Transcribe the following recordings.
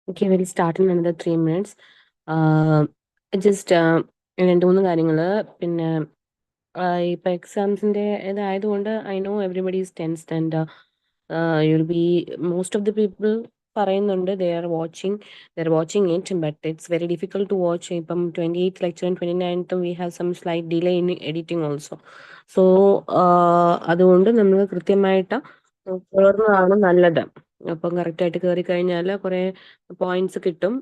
Okay, we'll start in another 3 minutes. Just രണ്ട് മൂന്ന് കാര്യങ്ങൾ പിന്നെ ഇപ്പം എക്സാംസിൻ്റെ ഇതായതുകൊണ്ട് I know everybody is tensed and you'll be most of the people പറയുന്നുണ്ട് they are watching it but it's very difficult to watch. ഇപ്പം 28th ലെക്ചറും 29th we have some slight delay in editing also. So അതുകൊണ്ട് നമ്മൾ കൃത്യമായിട്ട് തുടർന്നതാണ് നല്ലത്. അപ്പം കറക്റ്റായിട്ട് കയറി കഴിഞ്ഞാൽ കുറേ പോയിന്റ്സ് കിട്ടും.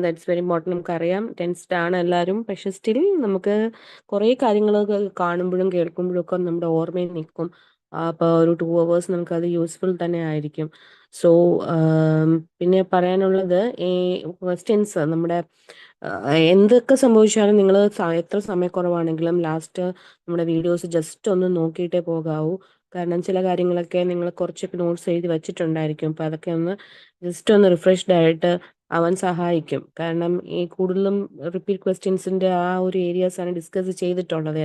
That's very important. നമുക്കറിയാം ടെൻസ്ഡ് ആണ് എല്ലാവരും, പക്ഷെ സ്റ്റിൽ നമുക്ക് കുറേ കാര്യങ്ങൾ കാണുമ്പോഴും കേൾക്കുമ്പോഴും ഒക്കെ നമ്മുടെ ഓർമ്മയിൽ നിൽക്കും. അപ്പോൾ ഒരു 2 hours നമുക്കത് യൂസ്ഫുൾ തന്നെ ആയിരിക്കും. സോ പിന്നെ പറയാനുള്ളത് ഈ ക്വസ്റ്റ്യൻസ് നമ്മുടെ എന്തൊക്കെ സംഭവിച്ചാലും നിങ്ങൾ എത്ര സമയക്കുറവാണെങ്കിലും ലാസ്റ്റ് നമ്മുടെ വീഡിയോസ് ജസ്റ്റ് ഒന്ന് നോക്കിയിട്ടേ പോകാവൂ. കാരണം ചില കാര്യങ്ങളൊക്കെ നിങ്ങൾ കുറച്ചൊക്കെ നോട്ട്സ് എഴുതി വെച്ചിട്ടുണ്ടായിരിക്കും. അപ്പോൾ അതൊക്കെ ഒന്ന് ജസ്റ്റ് ഒന്ന് റിഫ്രഷ്ഡ് ആയിട്ട് ആവാൻ സഹായിക്കും. കാരണം ഈ കൂടുതലും റിപ്പീറ്റ് ക്വസ്റ്റ്യൻസിൻ്റെ ആ ഒരു ഏരിയാസാണ് ഡിസ്കസ് ചെയ്തിട്ടുള്ളത്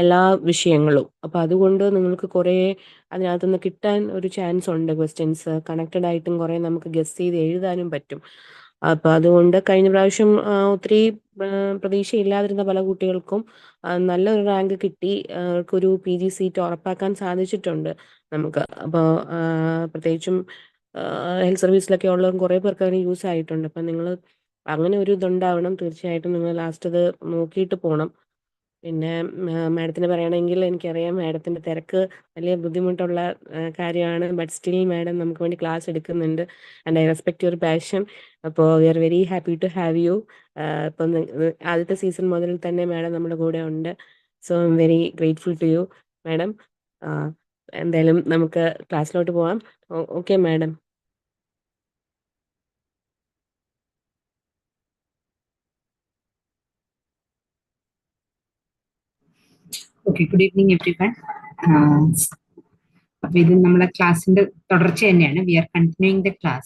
എല്ലാ വിഷയങ്ങളും. അപ്പോൾ അതുകൊണ്ട് നിങ്ങൾക്ക് കുറേ അതിനകത്തുനിന്ന് കിട്ടാൻ ഒരു ചാൻസ് ഉണ്ട്. ക്വസ്റ്റ്യൻസ് കണക്റ്റഡ് ആയിട്ടും കുറേ നമുക്ക് ഗസ് ചെയ്ത് എഴുതാനും പറ്റും. അപ്പോൾ അതുകൊണ്ട് കഴിഞ്ഞ പ്രാവശ്യം ഒത്തിരി പ്രതീക്ഷയില്ലാതിരുന്ന പല കുട്ടികൾക്കും നല്ലൊരു റാങ്ക് കിട്ടി. അവർക്കൊരു PG സീറ്റ് ഉറപ്പാക്കാൻ സാധിച്ചിട്ടുണ്ട് നമുക്ക്. അപ്പോൾ പ്രത്യേകിച്ചും ഹെൽത്ത് സർവീസിലൊക്കെ ഉള്ളവരും കുറേ പേർക്ക് അതിന് യൂസ് ആയിട്ടുണ്ട്. അപ്പം നിങ്ങൾ അങ്ങനെ ഒരു ഇതുണ്ടാവണം. തീർച്ചയായിട്ടും നിങ്ങൾ ലാസ്റ്റ് അത് നോക്കിയിട്ട് പോകണം. പിന്നെ മാഡത്തിന് പറയുകയാണെങ്കിൽ എനിക്കറിയാം മാഡത്തിൻ്റെ തിരക്ക് വലിയ ബുദ്ധിമുട്ടുള്ള കാര്യമാണ്. ബട്ട് സ്റ്റിൽ മാഡം നമുക്ക് വേണ്ടി ക്ലാസ് എടുക്കുന്നുണ്ട് and I respect your passion. അപ്പോൾ we are very happy to have you. ഇപ്പം ആദ്യത്തെ സീസൺ മുതൽ തന്നെ മാഡം നമ്മുടെ കൂടെ ഉണ്ട്. So I am very grateful to you madam. എന്തായാലും നമുക്ക് ക്ലാസ്സിലോട്ട് പോവാം. Okay madam. Okay, good evening everyone. Our class in the we are continuing the class.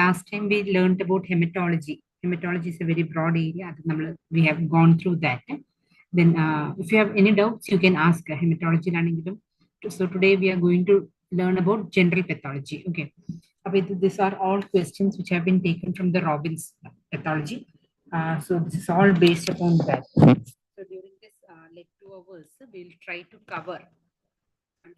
Last time we learned about hematology. Hematology is a very broad area. We have gone through that. Then if you have any doubts, you can ask hematology. So today we are going to learn about general pathology. Okay. These are all questions which have been taken from the Robbins pathology. So this is all based upon that. So during this 2 hours, we will try to cover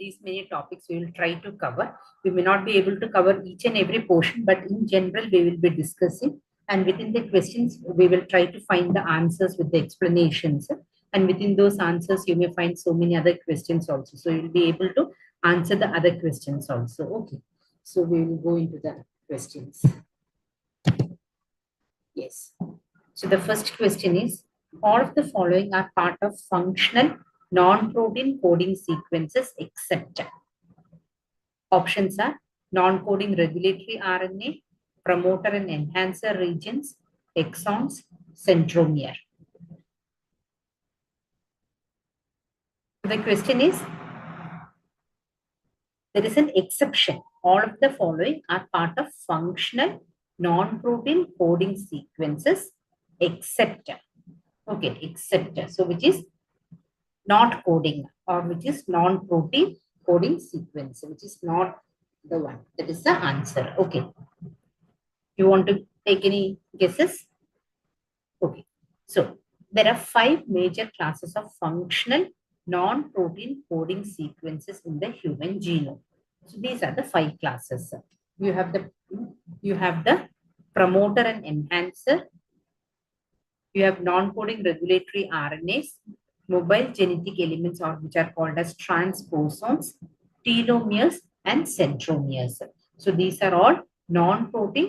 these many topics. We will try to cover. We may not be able to cover each and every portion, but in general, we will be discussing. And within the questions, we will try to find the answers with the explanations. And within those answers, you may find so many other questions also. So you'll be able to answer the other questions also. Okay. So we will go into the questions. Yes. So the first question is, all of the following are part of functional non-protein coding sequences except. Options are non-coding regulatory RNA, promoter and enhancer regions, exons, centromere. The question is, there is an exception. All of the following are part of functional non-protein coding sequences except. Okay, except. So which is not coding or which is non-protein coding sequence, which is not the one. That is the answer. Okay. You want to take any guesses? Okay. So there are 5 major classes of functional non-protein coding sequences in the human genome. So these are the 5 classes. You have the promoter and enhancer. You have non-coding regulatory RNAs, mobile genetic elements, or which are called as transposons, telomeres, and centromeres. So these are all non-protein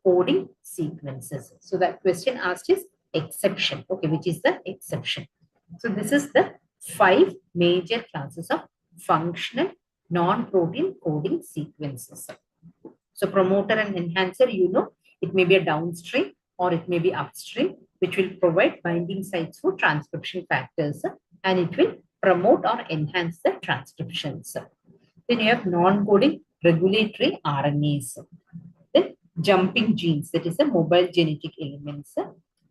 coding sequences. So that question asked is exception. Okay, which is the exception? So this is the 5 major classes of functional non-protein coding sequences. So promoter and enhancer, you know, it may be a downstream or it may be upstream, which will provide binding sites for transcription factors, and it will promote or enhance the transcriptions. Then you have non-coding regulatory RNAs. Then jumping genes, that is the mobile genetic elements.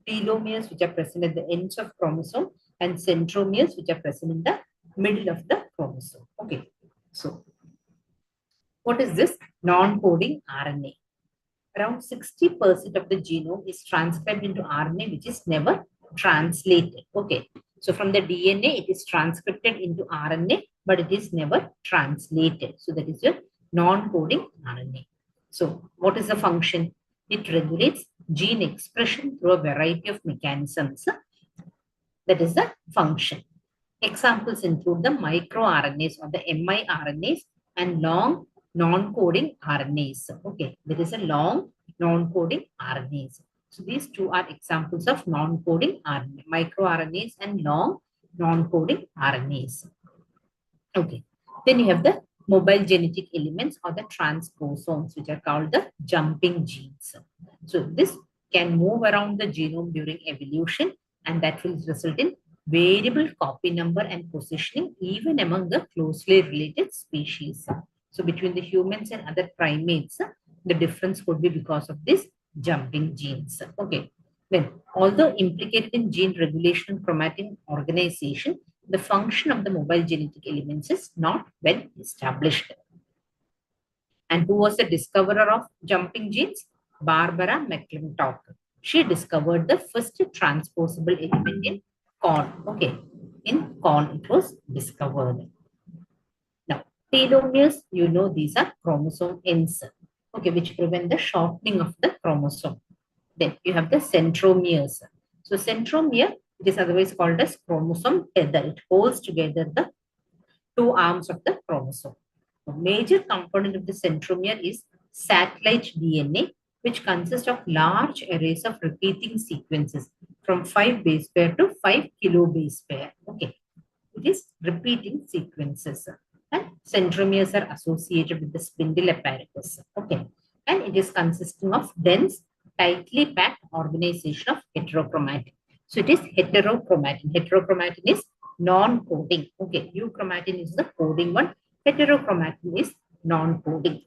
Telomeres, which are present at the ends of chromosome, and centromeres, which are present in the middle of the chromosome. Okay, so what is this non-coding RNA? around 60% of the genome is transcribed into RNA, which is never translated. Okay. So from the DNA, it is transcribed into RNA, but it is never translated. So that is your non-coding RNA. So what is the function? It regulates gene expression through a variety of mechanisms. That is the function. Examples include the microRNAs or the miRNAs and long non-coding RNAs. Okay, there is a long non-coding RNAs. So these two are examples of non-coding RNA, microRNAs and long non-coding RNAs. Okay, then you have the mobile genetic elements or the transposons, which are called the jumping genes. So this can move around the genome during evolution, and that will result in variable copy number and positioning even among the closely related species. So between the humans and other primates, the difference could be because of this jumping genes. Okay. Then, although implicated in gene regulation and chromatin organization, the function of the mobile genetic elements is not well established. And who was the discoverer of jumping genes? Barbara McClintock. She discovered the first transposable element in corn. Okay, in corn it was discovered. Now, telomeres, you know, these are chromosome ends, okay, which prevent the shortening of the chromosome. Then you have the centromeres. So centromere, it is otherwise called as chromosome tether. It holds together the two arms of the chromosome. A major component of the centromere is satellite DNA, which consists of large arrays of repeating sequences from 5 base pair to 5 kilo base pair. Okay, it is repeating sequences. And centromeres are associated with the spindle apparatus. Okay, and it is consisting of dense, tightly packed organization of heterochromatin. So it is heterochromatin. Heterochromatin is non-coding. Okay, euchromatin is the coding one. Heterochromatin is non-coding.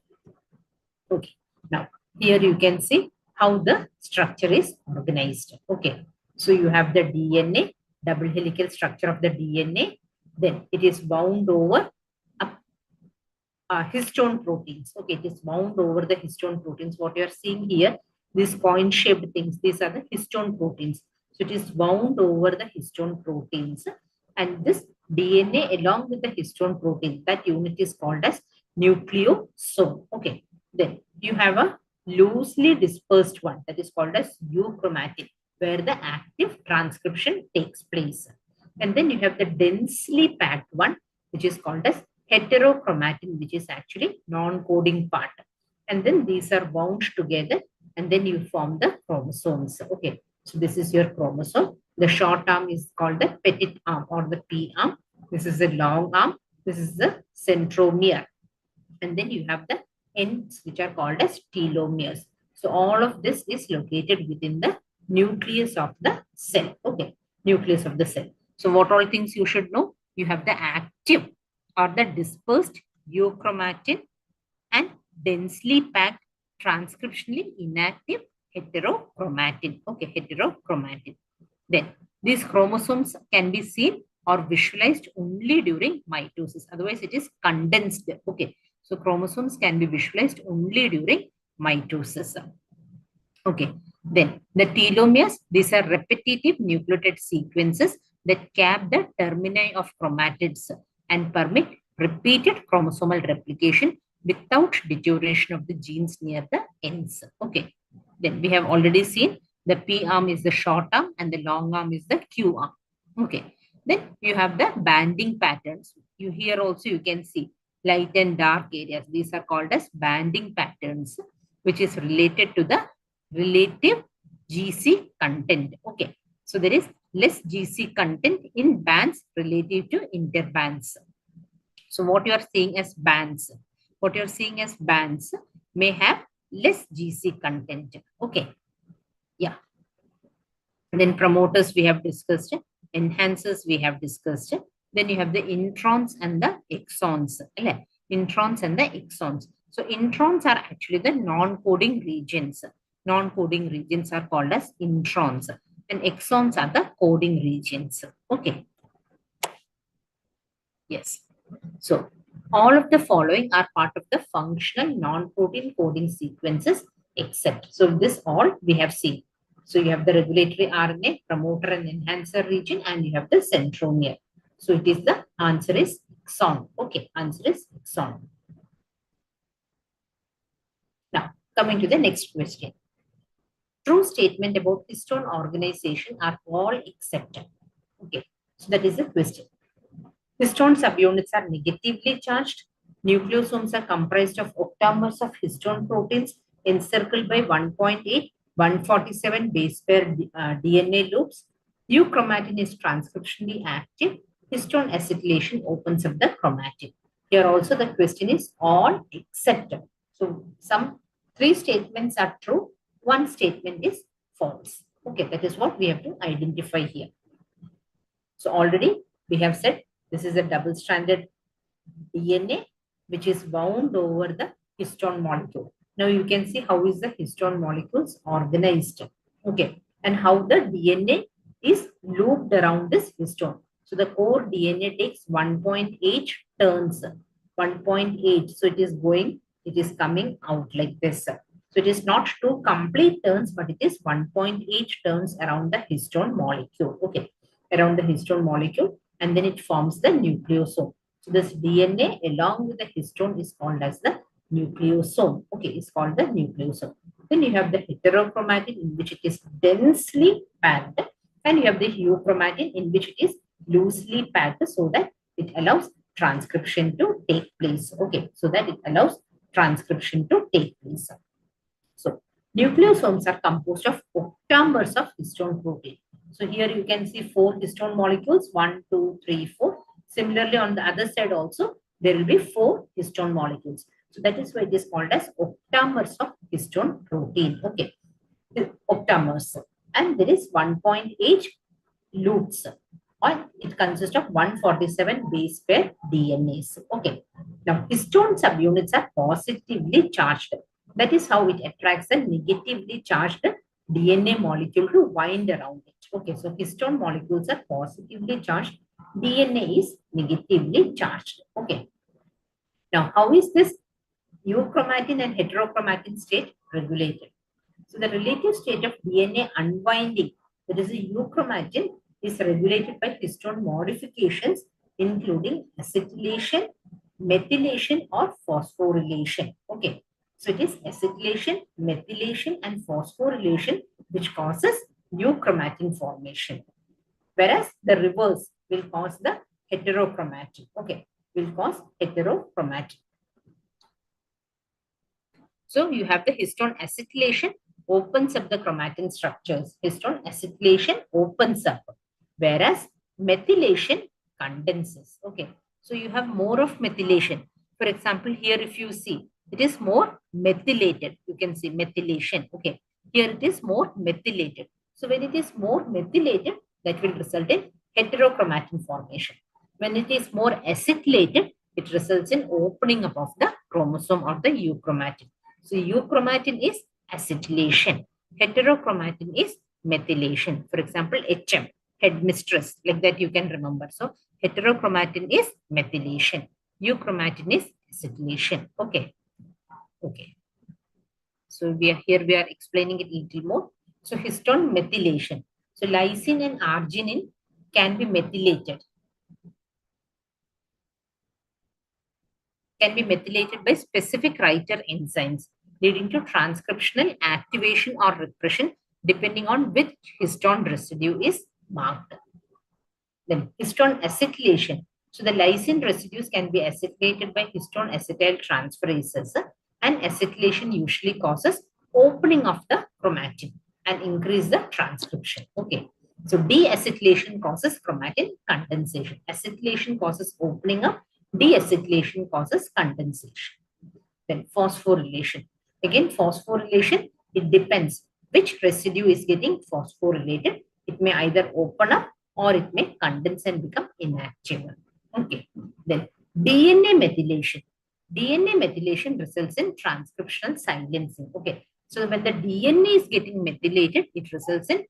Okay, now here you can see how the structure is organized. Okay, so you have the DNA, double helical structure of the DNA. Then it is bound over histone proteins. Okay, it is bound over the histone proteins. What you are seeing here, these point-shaped things, these are the histone proteins. So it is bound over the histone proteins. And this DNA along with the histone protein, that unit is called as nucleosome. Okay, then you have a loosely dispersed one that is called as euchromatin, where the active transcription takes place. And then you have the densely packed one, which is called as heterochromatin, which is actually non-coding part. And then these are bound together, and then you form the chromosomes. Okay, so this is your chromosome. The short arm is called the petit arm or the P arm. This is the long arm. This is the centromere. And then you have the ends, which are called as telomeres. So all of this is located within the nucleus of the cell. Okay, nucleus of the cell. So what all things you should know? You have the active or the dispersed euchromatin and densely packed transcriptionally inactive heterochromatin. Okay, heterochromatin. Then these chromosomes can be seen or visualized only during mitosis. Otherwise, it is condensed. Okay, so chromosomes can be visualized only during mitosis. Okay, then the telomeres, these are repetitive nucleotide sequences that cap the termini of chromatids and permit repeated chromosomal replication without deterioration of the genes near the ends. Okay, then we have already seen the P arm is the short arm and the long arm is the Q arm. Okay, then you have the banding patterns. You here also you can see light and dark areas. These are called as banding patterns, which is related to the relative GC content. Okay, so there is less GC content in bands relative to interbands. So what you are seeing as bands, may have less GC content. Okay, yeah. Then promoters we have discussed, enhancers we have discussed. Then you have the introns and the exons. Introns and the exons. So introns are actually the non-coding regions. Non-coding regions are called as introns, and exons are the coding regions. Okay. Yes. So all of the following are part of the functional non-protein coding sequences except. So this all we have seen. So you have the regulatory RNA, promoter and enhancer region, and you have the centromere. So it is the answer is exon. Okay, answer is exon. Now, coming to the next question. True statement about histone organization are all accepted. Okay, so that is the question. Histone subunits are negatively charged. Nucleosomes are comprised of octamers of histone proteins encircled by 1.8, 147 base pair DNA loops. Euchromatin is transcriptionally active. Histone acetylation opens up the chromatin. Here also the question is all except. So some 3 statements are true, 1 statement is false. Okay, that is what we have to identify here. So already we have said this is a double-stranded DNA which is bound over the histone molecule. Now you can see how is the histone molecules organized. Okay, and how the DNA is looped around this histone. So the core DNA takes 1.8 turns. 1.8. So it is coming out like this. So it is not 2 complete turns, but it is 1.8 turns around the histone molecule. Okay, around the histone molecule, and then it forms the nucleosome. So this DNA along with the histone is called as the nucleosome. Okay, it's called the nucleosome. Then you have the heterochromatin in which it is densely packed, and you have the euchromatin in which it is loosely packed so that it allows transcription to take place. Okay, so that it allows transcription to take place. So nucleosomes are composed of octamers of histone protein. So here you can see 4 histone molecules, 1, 2, 3, 4. Similarly, on the other side also, there will be 4 histone molecules. So that is why it is called as octamers of histone protein. Okay, octamers. And there is 1.8 loops, or it consists of 147 base pair DNAs. Okay, now histone subunits are positively charged. That is how it attracts a negatively charged DNA molecule to wind around it. Okay, so histone molecules are positively charged. DNA is negatively charged. Okay. Now, how is this euchromatin and heterochromatin state regulated? So the relative state of DNA unwinding, that is a euchromatin, is regulated by histone modifications, including acetylation, methylation, or phosphorylation. Okay. So it is acetylation, methylation, and phosphorylation which causes euchromatin formation. Whereas the reverse will cause the heterochromatin. Okay, will cause heterochromatin. So you have the histone acetylation opens up the chromatin structures. Histone acetylation opens up, whereas methylation condenses. Okay, so you have more of methylation. For example, here if you see, it is more methylated. You can see methylation. Okay, here it is more methylated. So when it is more methylated, that will result in heterochromatin formation. When it is more acetylated, it results in opening up of the chromosome or the euchromatin. So euchromatin is acetylation. Heterochromatin is methylation. For example, HM, headmistress, like that you can remember. So heterochromatin is methylation. Euchromatin is acetylation. Okay. Okay. So we are explaining it a little more. So histone methylation. So lysine and arginine can be methylated. Can be methylated by specific writer enzymes, leading to transcriptional activation or repression depending on which histone residue is marked. Then histone acetylation. So the lysine residues can be acetylated by histone acetyl transferases, and acetylation usually causes opening of the chromatin and increase the transcription. Okay. So deacetylation causes chromatin condensation. Acetylation causes opening up. Deacetylation causes condensation. Then phosphorylation. Again, phosphorylation, it depends which residue is getting phosphorylated. It may either open up or it may condense and become inactive. Okay. Then DNA methylation. DNA methylation results in transcriptional silencing. Okay. So when the DNA is getting methylated, it results in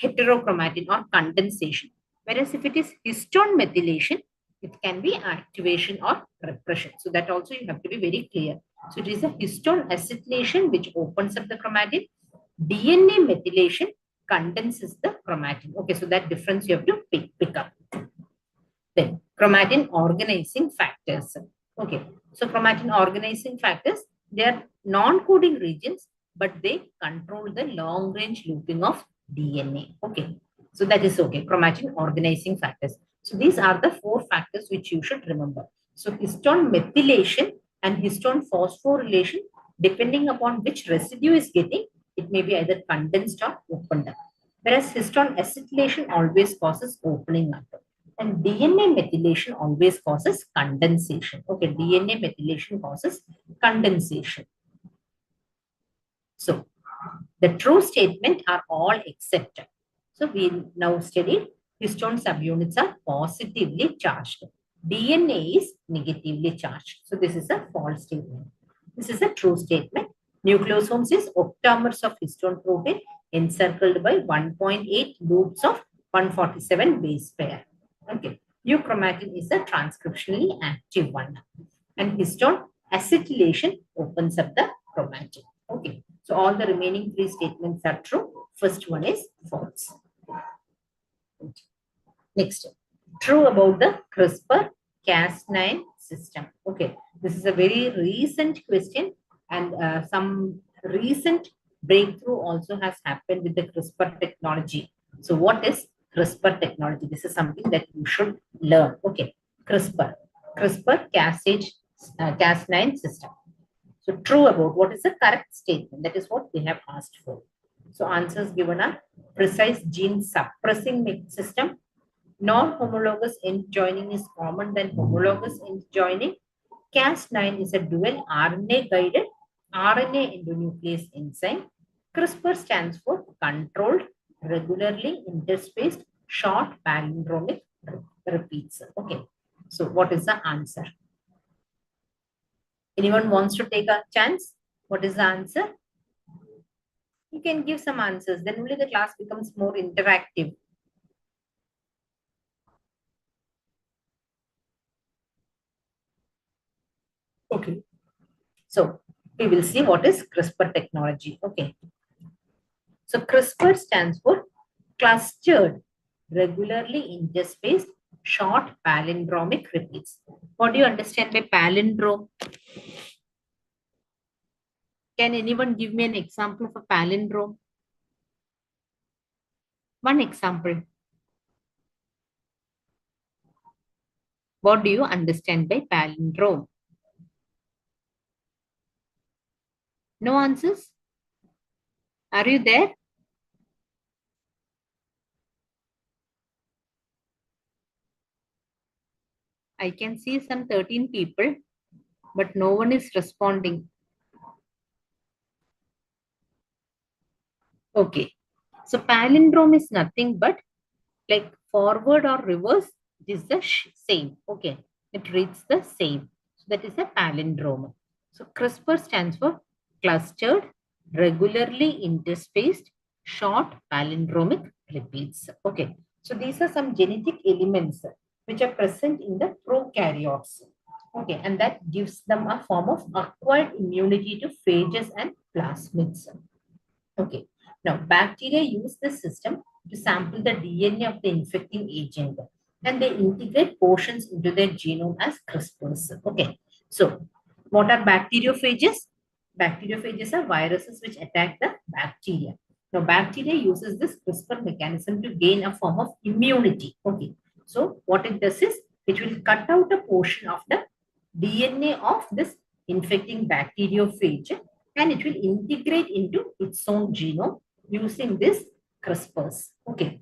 heterochromatin or condensation. Whereas if it is histone methylation, It can be activation or repression. So that also you have to be very clear. So it is a histone acetylation which opens up the chromatin. DNA methylation condenses the chromatin. Okay, so that difference you have to pick up. Then chromatin organizing factors. Okay, so chromatin organizing factors, they are non-coding regions, but they control the long-range looping of DNA. Okay, so that is okay. Chromatin organizing factors. So these are the 4 factors which you should remember. So histone methylation and histone phosphorylation, depending upon which residue is getting, it may be either condensed or opened up. Whereas histone acetylation always causes opening up. And DNA methylation always causes condensation. Okay, DNA methylation causes condensation. So the true statement are all except. So we now studied histone subunits are positively charged. DNA is negatively charged. So this is a false statement. This is a true statement. Nucleosomes is octamers of histone protein encircled by 1.8 loops of 147 base pair. Okay. Euchromatin is a transcriptionally active one. And histone acetylation opens up the chromatin. Okay. So all the remaining 3 statements are true. First one is false. Next, true about the CRISPR-Cas9 system. Okay, this is a very recent question, and some recent breakthrough also has happened with the CRISPR technology. So what is CRISPR technology? This is something that you should learn. Okay, CRISPR-Cas9 system. So true about what is the correct statement? That is what we have asked for. So answers given are precise gene suppressing system. Non-homologous end joining is common than homologous end joining. Cas9 is a dual RNA-guided RNA endonuclease enzyme. CRISPR stands for controlled, regularly interspaced, short palindromic repeats. Okay, so what is the answer? Anyone wants to take a chance? What is the answer? You can give some answers. Then only the class becomes more interactive. Okay. So we will see what is CRISPR technology. Okay. So CRISPR stands for clustered, regularly interspaced, short palindromic repeats. What do you understand by palindrome? Can anyone give me an example of a palindrome? One example. What do you understand by palindrome? No answers? Are you there? I can see some 13 people, but no one is responding. Okay. So palindrome is nothing but like forward or reverse, it is the same. Okay. It reads the same. So that is a palindrome. So CRISPR stands for clustered, regularly interspaced, short palindromic repeats. Okay. So these are some genetic elements which are present in the prokaryotes. Okay. And that gives them a form of acquired immunity to phages and plasmids. Okay. Now, bacteria use this system to sample the DNA of the infecting agent, and they integrate portions into their genome as CRISPRs. Okay. So, what are bacteriophages? Bacteriophages are viruses which attack the bacteria. Now, bacteria uses this CRISPR mechanism to gain a form of immunity. Okay. So, what it does is it will cut out a portion of the DNA of this infecting bacteriophage, and it will integrate into its own genome using this CRISPRs. Okay.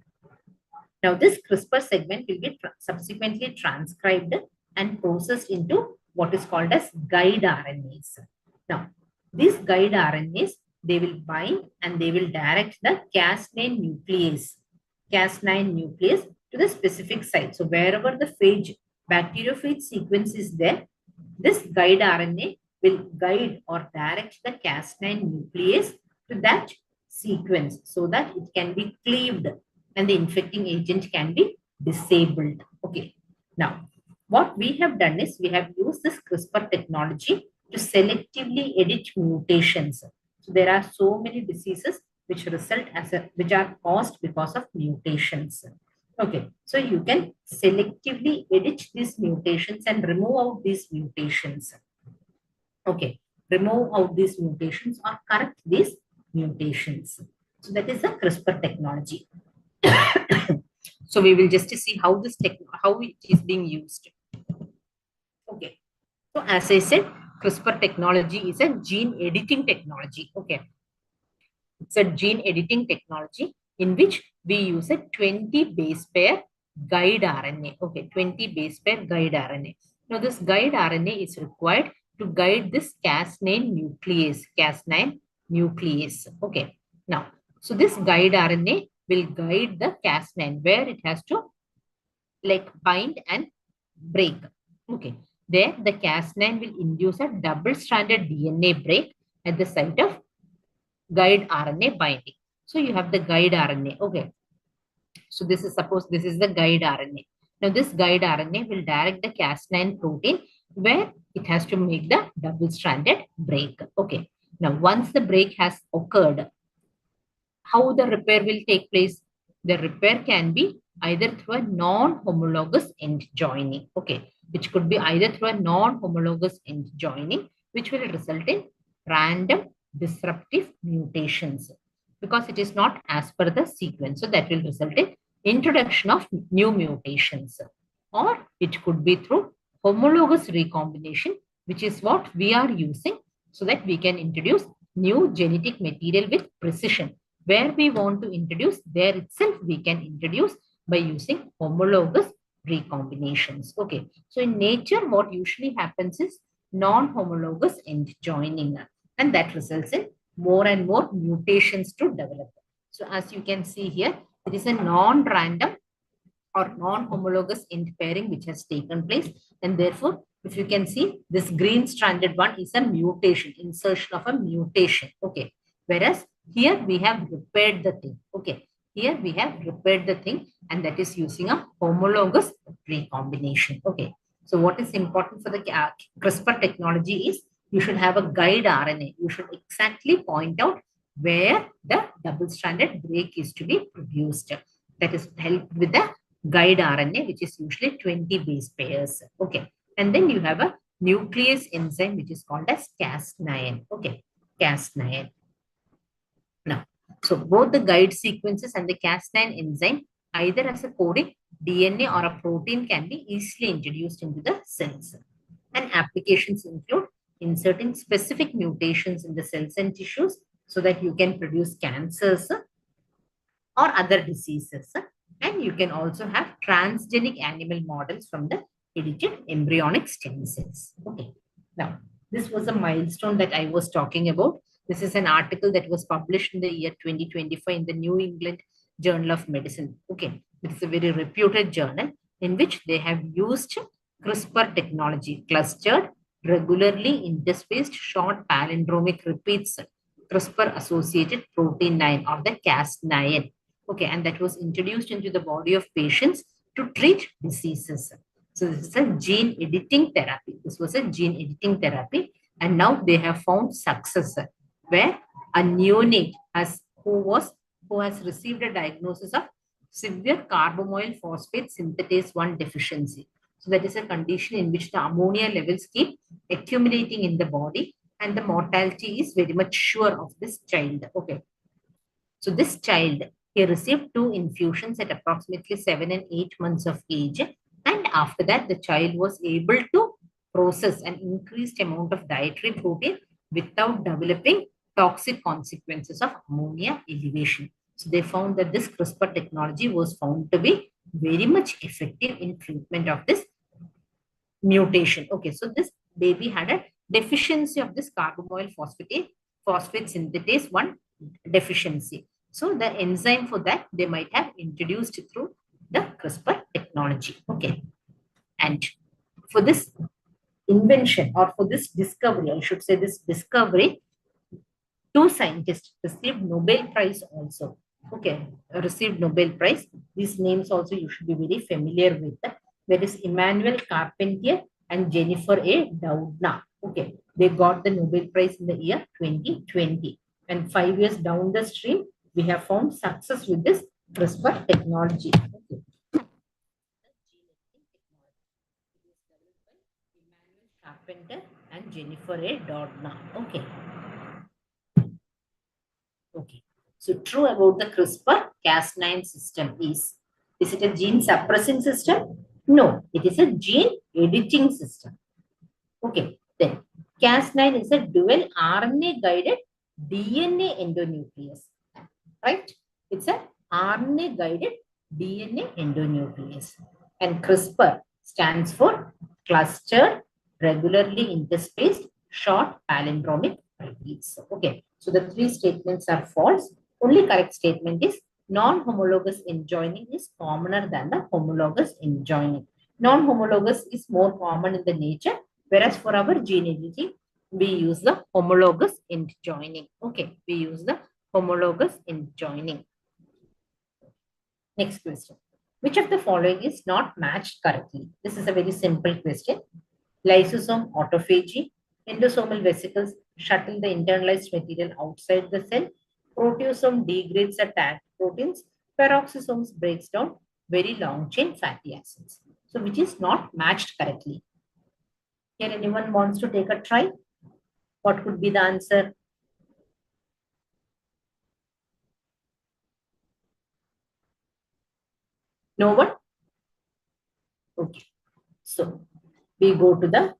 Now, this CRISPR segment will be subsequently transcribed and processed into what is called as guide RNAs. Now, these guide RNAs, they will bind and they will direct the Cas9 nuclease to the specific site. So, wherever the bacteriophage sequence is there, this guide RNA will guide or direct the Cas9 nuclease to that sequence so that it can be cleaved and the infecting agent can be disabled. Okay. Now, what we have done is we have used this CRISPR technology to selectively edit mutations. So there are so many diseases which which are caused because of mutations. Okay, so you can selectively edit these mutations and remove out these mutations. Okay, remove out these mutations or correct these mutations. So that is the CRISPR technology. So we will just see how how it is being used. Okay. So as I said, CRISPR technology is a gene editing technology. Okay. It's a gene editing technology in which we use a 20 base pair guide RNA. Okay, 20 base pair guide RNA. Now this guide RNA is required to guide this Cas9 nuclease. Cas9 nuclease. Okay. Now, so this guide RNA will guide the Cas9 where it has to like bind and break. Okay. There, the Cas9 will induce a double-stranded DNA break at the site of guide RNA binding. So you have the guide RNA. Okay. So this is suppose this is the guide RNA. Now this guide RNA will direct the Cas9 protein where it has to make the double-stranded break. Okay. Now once the break has occurred, how the repair will take place? The repair can be either through a non-homologous end joining. Okay, which could be either through a non-homologous end joining, which will result in random disruptive mutations because it is not as per the sequence. So that will result in introduction of new mutations. Or it could be through homologous recombination, which is what we are using so that we can introduce new genetic material with precision. Where we want to introduce, there itself we can introduce by using homologous recombinations. Okay, so in nature, what usually happens is non-homologous end joining, and that results in more and more mutations to develop. So as you can see here, it is a non-random or non-homologous end pairing which has taken place, and therefore, if you can see, this green stranded one is a mutation, insertion of a mutation. Okay, whereas here we have repaired the thing. Okay, here we have repaired the thing, and that is using a homologous recombination. Okay, so what is important for the CRISPR technology is you should have a guide RNA. You should exactly point out where the double-stranded break is to be produced. That is helped with the guide RNA, which is usually 20 base pairs. Okay, and then you have a nuclease enzyme, which is called as Cas9. Okay, Cas9. Now, so both the guide sequences and the Cas9 enzyme, either as a coding DNA or a protein, can be easily introduced into the cells. And applications include inserting specific mutations in the cells and tissues so that you can produce cancers or other diseases. And you can also have transgenic animal models from the edited embryonic stem cells. Okay. Now, this was a milestone that I was talking about. This is an article that was published in the year 2025 in the New England Journal of Medicine. Okay. It's a very reputed journal in which they have used CRISPR technology, clustered, regularly interspaced short palindromic repeats, CRISPR-associated protein 9 or the Cas9. Okay, and that was introduced into the body of patients to treat diseases. So this is a gene editing therapy. This was a gene editing therapy, and now they have found success where a neonate who has received a diagnosis of severe carbamoyl phosphate synthetase 1 deficiency. So that is a condition in which the ammonia levels keep accumulating in the body, and the mortality is very much sure of this child. Okay. So this child, he received 2 infusions at approximately 7 and 8 months of age. And after that, the child was able to process an increased amount of dietary protein without developing toxic consequences of ammonia elevation. So they found that this CRISPR technology was found to be very much effective in treatment of this mutation. Okay, so this baby had a deficiency of this carbamoyl phosphate synthetase 1 deficiency. So the enzyme for that they might have introduced through the CRISPR technology. Okay, and for this invention or for this discovery, I should say this discovery, 2 scientists received Nobel Prize also. Okay, received Nobel Prize. These names also you should be very familiar with. That is Emmanuel Carpentier and Jennifer A. Doudna. Okay, they got the Nobel Prize in the year 2020. And 5 years down the stream, we have found success with this CRISPR technology. Okay. Carpenter and Jennifer A. Doudna. Okay. Okay. So true about the CRISPR-Cas9 system is it a gene suppressing system? No, it is a gene editing system. Okay. Then Cas9 is a dual RNA guided DNA endonuclease. Right? It's a RNA guided DNA endonuclease. And CRISPR stands for clustered, regularly interspaced, short palindromic repeats. Okay, so the three statements are false. Only correct statement is non-homologous enjoining is commoner than the homologous enjoining. Non-homologous is more common in the nature, whereas for our gene editing, we use the homologous enjoining. Okay, we use the homologous enjoining. Next question. Which of the following is not matched correctly? This is a very simple question. Lysosome autophagy, endosomal vesicles shuttle the internalized material outside the cell, proteasome degrades the tagged proteins, peroxisomes breaks down very long chain fatty acids. So which is not matched correctly? Here anyone wants to take a try? What could be the answer? No one? Okay. So we go to the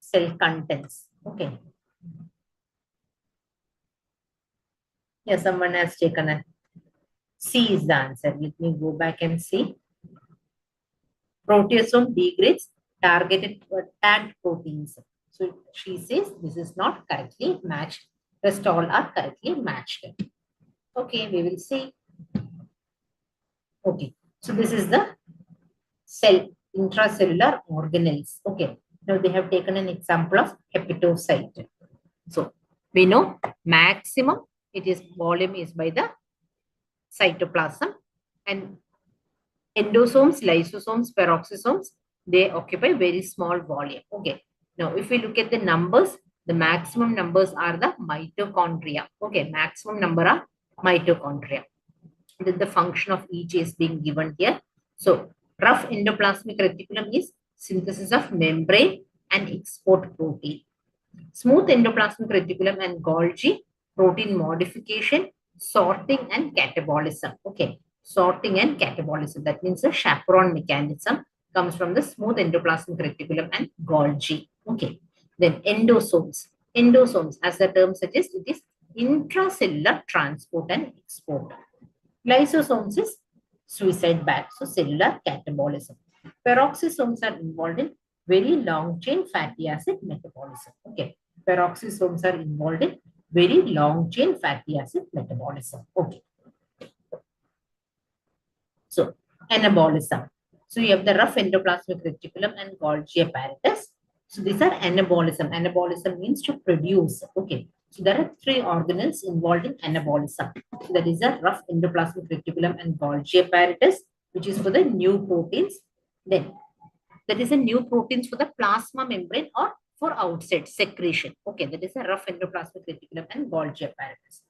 cell contents. Okay. Yeah, someone has taken a C is the answer. Let me go back and see. Proteasome degrades targeted tagged proteins. So she says this is not correctly matched. Rest all are correctly matched. Okay, we will see. Okay, so this is the cell intracellular organelles. Okay, now they have taken an example of hepatocyte. So we know maximum it is volume is by the cytoplasm, and endosomes, lysosomes, peroxisomes, they occupy very small volume. Okay. Now, if we look at the numbers, the maximum numbers are the mitochondria. Okay, maximum number are mitochondria. Then the function of each is being given here. So, rough endoplasmic reticulum is synthesis of membrane and export protein. Smooth endoplasmic reticulum and Golgi, protein modification, sorting and catabolism. Okay, sorting and catabolism. That means the chaperone mechanism comes from the smooth endoplasmic reticulum and Golgi. Okay, then endosomes. Endosomes, as the term suggests, it is intracellular transport and export. Lysosomes is suicide bag, so cellular catabolism. Peroxisomes are involved in very long chain fatty acid metabolism. Okay, peroxisomes are involved in very long chain fatty acid metabolism. Okay, so anabolism. So you have the rough endoplasmic reticulum and Golgi apparatus. So these are anabolism. Anabolism means to produce. Okay, so there are three organelles involved in anabolism. So that is a rough endoplasmic reticulum and Golgi apparatus, which is for the new proteins. Then that is a new proteins for the plasma membrane or for outside secretion. Okay, that is a rough endoplasmic reticulum and Golgi apparatus.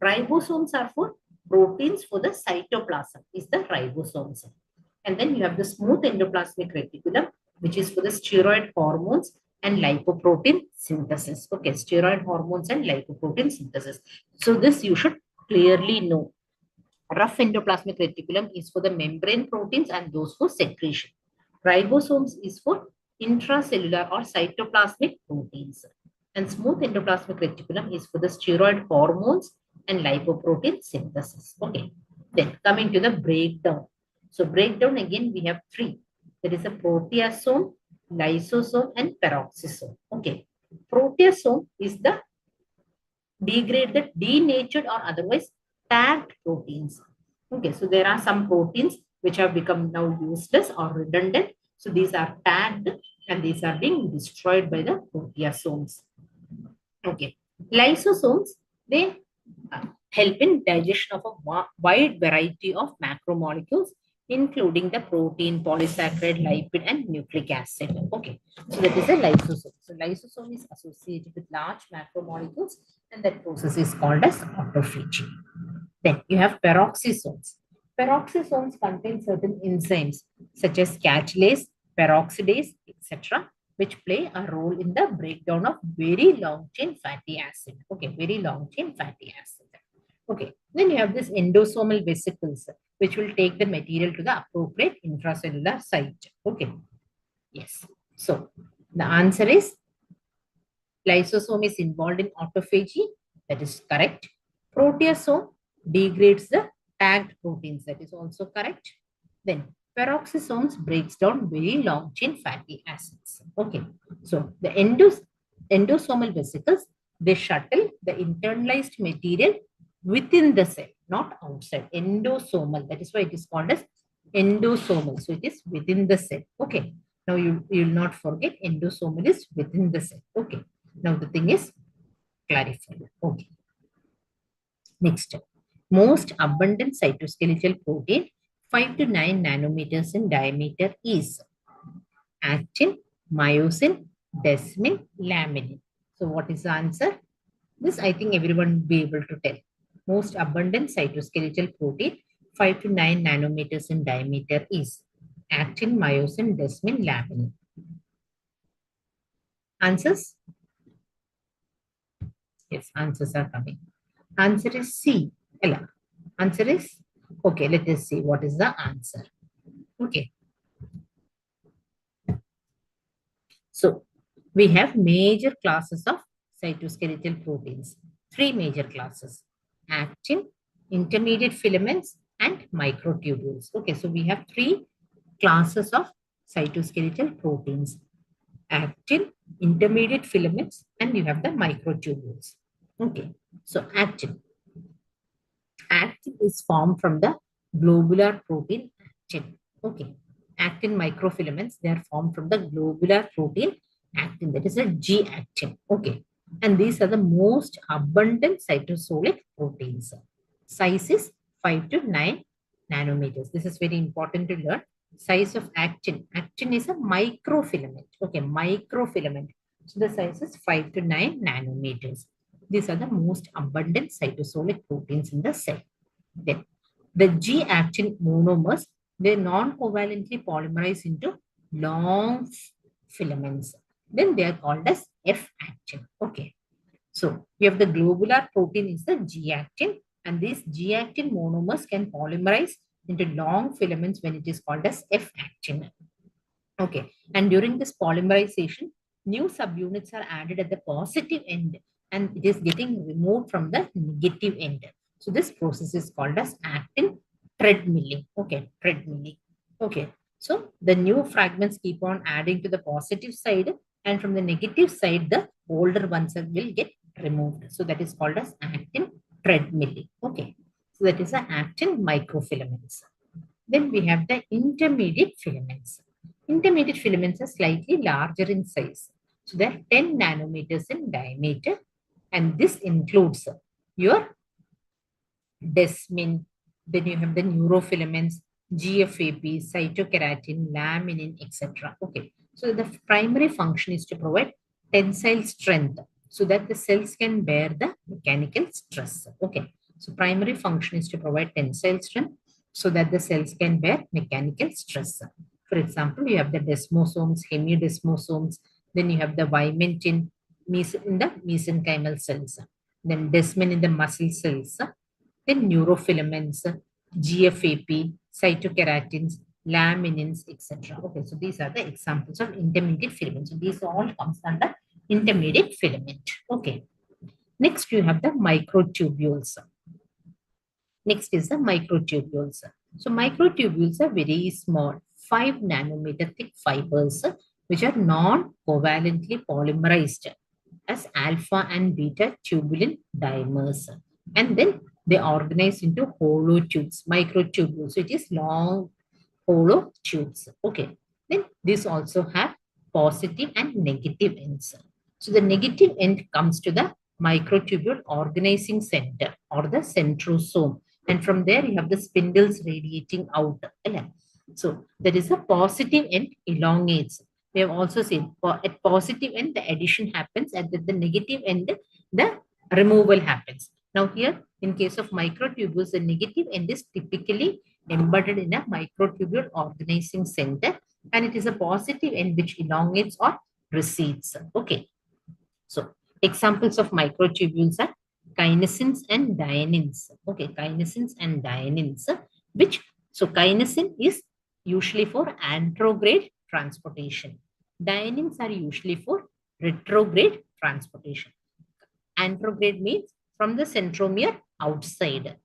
Ribosomes are for proteins for the cytoplasm, is the ribosomes. And then you have the smooth endoplasmic reticulum, which is for the steroid hormones and lipoprotein synthesis. Okay, steroid hormones and lipoprotein synthesis. So this you should clearly know. Rough endoplasmic reticulum is for the membrane proteins and those for secretion. Ribosomes is for intracellular or cytoplasmic proteins. And smooth endoplasmic reticulum is for the steroid hormones and lipoprotein synthesis. Okay. Then coming to the breakdown. So breakdown again we have three. There is a proteasome, lysosome, and peroxisome. Okay. Proteasome is the degraded, denatured, or otherwise tagged proteins. Okay, so there are some proteins which have become now useless or redundant. So these are tagged and these are being destroyed by the proteasomes. Okay, lysosomes, they help in digestion of a wide variety of macromolecules, including the protein, polysaccharide, lipid, and nucleic acid. Okay, so that is a lysosome. So lysosome is associated with large macromolecules, and that process is called as autophagy. Then you have peroxisomes. Peroxisomes contain certain enzymes such as catalase, peroxidase, etc., which play a role in the breakdown of very long chain fatty acid. Okay, very long chain fatty acid. Okay, then you have this endosomal vesicles, which will take the material to the appropriate intracellular site. Okay, yes. So the answer is lysosome is involved in autophagy. That is correct. Proteasome degrades the tagged proteins. That is also correct. Then peroxisomes breaks down very long chain fatty acids. Okay. So the endosomal vesicles, they shuttle the internalized material within the cell, not outside. Endosomal. That is why it is called as endosomal. So it is within the cell. Okay. Now you will not forget endosomal is within the cell. Okay. Now the thing is clarified. Okay. Next, most abundant cytoskeletal protein 5 to 9 nanometers in diameter is actin, myosin, desmin, laminin. So what is the answer? This I think everyone will be able to tell. Most abundant cytoskeletal protein 5 to 9 nanometers in diameter is actin, myosin, desmin, laminin. Answers? Yes, answers are coming. Answer is C. Ella. Answer is, okay, let us see what is the answer. Okay. So we have major classes of cytoskeletal proteins. Three major classes: actin, intermediate filaments, and microtubules. Okay, so we have three classes of cytoskeletal proteins: actin, intermediate filaments, and you have the microtubules. Okay, so actin. Actin is formed from the globular protein actin. Okay. Actin microfilaments, they are formed from the globular protein actin. That is a G actin. Okay. And these are the most abundant cytosolic proteins. Size is 5 to 9 nanometers. This is very important to learn. Size of actin. Actin is a microfilament. Okay, microfilament. So the size is 5 to 9 nanometers. These are the most abundant cytosolic proteins in the cell. Then the G-actin monomers, they non-covalently polymerize into long filaments. Then they are called as F-actin. Okay. So you have the globular protein is the G-actin, and these G-actin monomers can polymerize into long filaments when it is called as F-actin. Okay. And during this polymerization, new subunits are added at the positive end and it is getting removed from the negative end. So this process is called as actin treadmilling. Okay, treadmilling. Okay. So the new fragments keep on adding to the positive side, and from the negative side, the older ones will get removed. So that is called as actin treadmilling. Okay. So that is the actin microfilaments. Then we have the intermediate filaments. Intermediate filaments are slightly larger in size. So they're 10 nanometers in diameter. And this includes your desmin. Then you have the neurofilaments, GFAP, cytokeratin, laminin, etc. Okay. So the primary function is to provide tensile strength so that the cells can bear the mechanical stress. Okay. So primary function is to provide tensile strength so that the cells can bear mechanical stress. For example, you have the desmosomes, hemidesmosomes, then you have the vimentin in the mesenchymal cells, then desmin in the muscle cells, then neurofilaments, GFAP, cytokeratins, laminins, etc. Okay, so these are the examples of intermediate filaments. So these all comes under intermediate filament. Okay. Next, you have the microtubules. Next is the microtubules. So microtubules are very small, 5 nanometer thick fibers, which are non-covalently polymerized as alpha and beta tubulin dimers. And then they organize into hollow tubes, microtubules. So it is long hollow tubes. Okay. Then these also have positive and negative ends. So the negative end comes to the microtubule organizing center or the centrosome, And from there, you have the spindles radiating out. So there is a positive end elongates. We have also seen at positive end, the addition happens, and at the negative end, the removal happens. Now here, in case of microtubules, the negative end is typically embedded in a microtubule organizing center, and it is a positive end which elongates or recedes. Okay. So examples of microtubules are kinesins and dyneins. Okay, kinesins and dyneins, which so kinesin is usually for anterograde transportation. Dyneins are usually for retrograde transportation. Anterograde means from the centromere outside.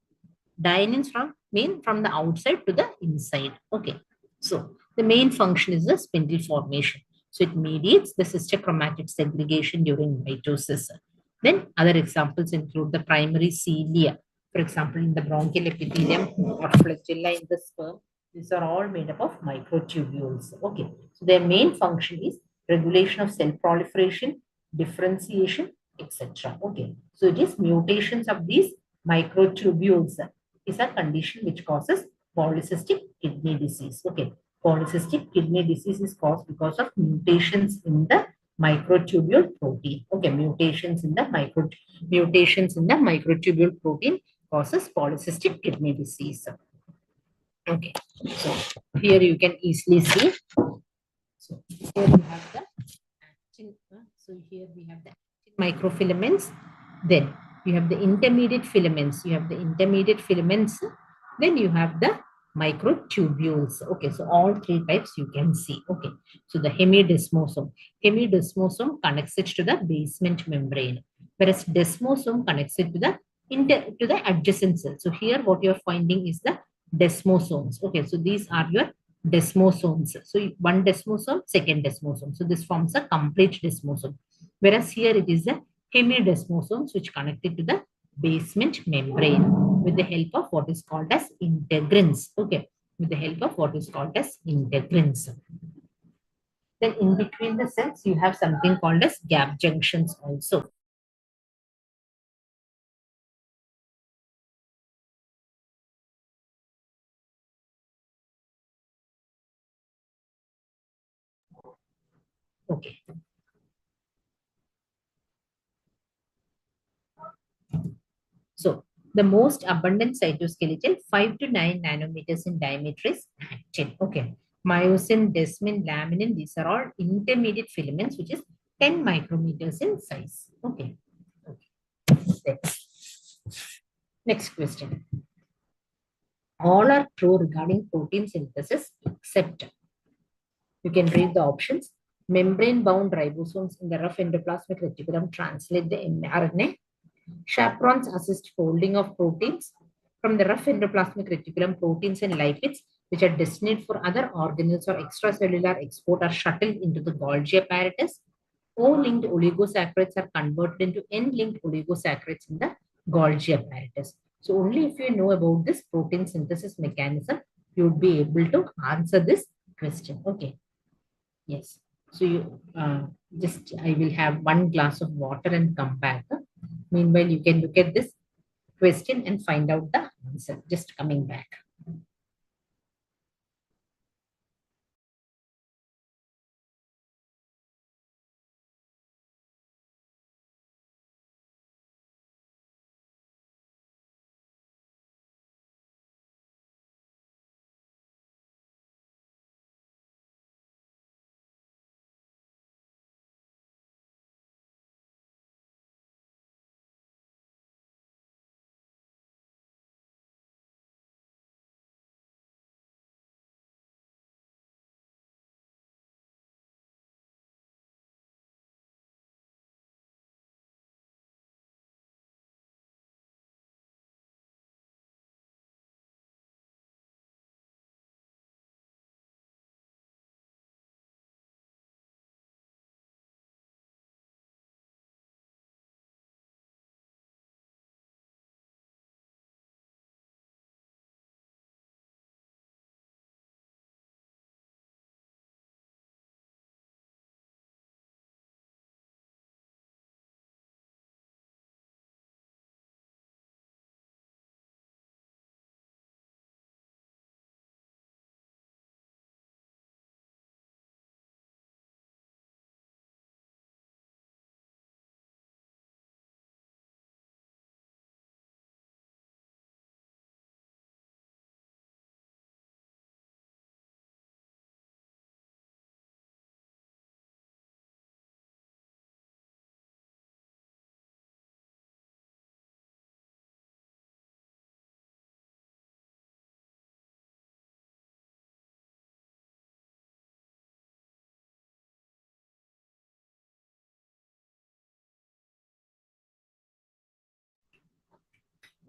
Dyneins mean from the outside to the inside. Okay. So the main function is the spindle formation. So it mediates the sister chromatic segregation during mitosis. Then other examples include the primary cilia. For example, in the bronchial epithelium or flagella in the sperm, these are all made up of microtubules. Okay. So their main function is regulation of cell proliferation, differentiation, etc. Okay. So it is mutations of these microtubules is a condition which causes polycystic kidney disease. Okay, polycystic kidney disease is caused because of mutations in the microtubule protein. Okay, mutations in the microtubule protein causes polycystic kidney disease. Okay, so here you can easily see. So here you have the actin. So here we have the microfilaments. Then you have the intermediate filaments. You have the intermediate filaments. Then you have the microtubules. Okay, so all three types you can see. Okay, so the hemidesmosome. Hemidesmosome connects it to the basement membrane, whereas desmosome connects it to the adjacent cell. So here what you're finding is the desmosomes. Okay, so these are your desmosomes. So one desmosome, second desmosome. So this forms a complete desmosome. Whereas here it is a hemidesmosomes which connected to the basement membrane with the help of what is called as integrins. Okay, with the help of what is called as integrins. Then in between the cells, you have something called as gap junctions also. Okay. So the most abundant cytoskeletal, 5 to 9 nanometers in diameter, is actin. Okay. Myosin, desmin, laminin, these are all intermediate filaments, which is 10 micrometers in size. Okay. Okay. Next question. All are true regarding protein synthesis except you can read the options. Membrane-bound ribosomes in the rough endoplasmic reticulum translate the mRNA. Chaperones assist folding of proteins. From the rough endoplasmic reticulum, proteins and lipids, which are destined for other organelles or extracellular export, are shuttled into the Golgi apparatus. O-linked oligosaccharides are converted into N-linked oligosaccharides in the Golgi apparatus. So only if you know about this protein synthesis mechanism, you would be able to answer this question. Okay. Yes. So you just I will have one glass of water and come back. Meanwhile, you can look at this question and find out the answer. Just coming back.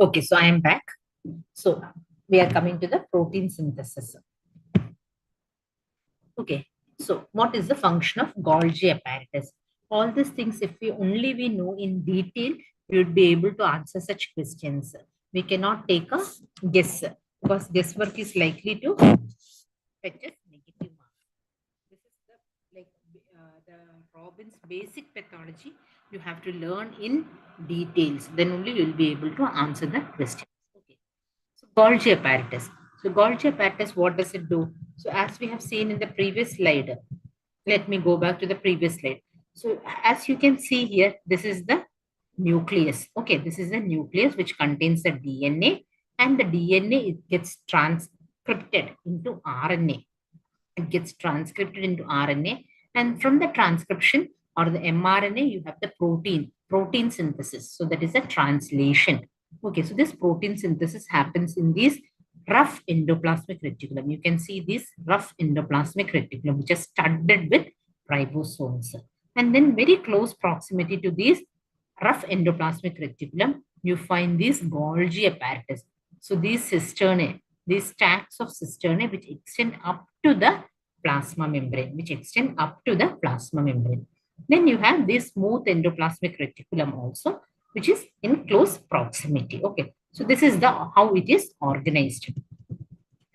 Okay, so I am back. So we are coming to the protein synthesis. Okay, so what is the function of Golgi apparatus? All these things, if we know in detail, we would be able to answer such questions. We cannot take a guess because guesswork is likely to fetch us negative marks. This is the the Robin's basic pathology. You have to learn in details. Then only you will be able to answer the question. Okay. So Golgi apparatus. So Golgi apparatus, what does it do? So as we have seen in the previous slide, let me go back to the previous slide. So as you can see here, this is the nucleus. Okay, this is the nucleus which contains the DNA, and the DNA it gets transcripted into RNA. It gets transcribed into RNA, and from the transcription or the mRNA, you have the protein synthesis. So that is a translation. Okay, so this protein synthesis happens in this rough endoplasmic reticulum. You can see this rough endoplasmic reticulum, which is studded with ribosomes. And then very close proximity to this rough endoplasmic reticulum, you find this Golgi apparatus. So these cisternae, these stacks of cisternae which extend up to the plasma membrane, Then you have this smooth endoplasmic reticulum also, which is in close proximity. Okay, so this is the how it is organized.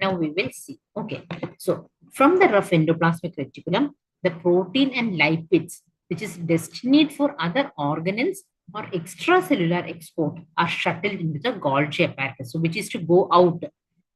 Now we will see. Okay, so from the rough endoplasmic reticulum, the protein and lipids, which is destined for other organelles or extracellular export, are shuttled into the Golgi apparatus. So which is to go out,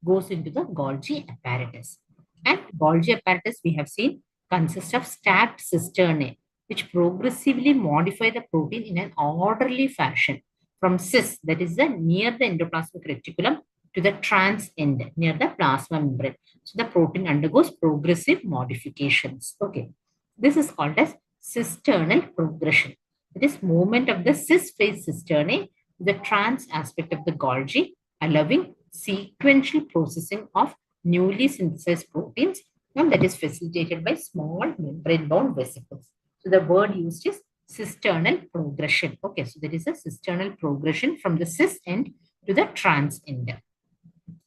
goes into the Golgi apparatus. And Golgi apparatus, we have seen, consists of stacked cisternae, which progressively modify the protein in an orderly fashion from cis, that is the near the endoplasmic reticulum, to the trans end near the plasma membrane. So the protein undergoes progressive modifications. Okay, this is called as cisternal progression. It is movement of the cis phase cisternae to the trans aspect of the Golgi, allowing sequential processing of newly synthesized proteins, and that is facilitated by small membrane-bound vesicles. So the word used is cisternal progression. Okay, so there is a cisternal progression from the cis end to the trans end.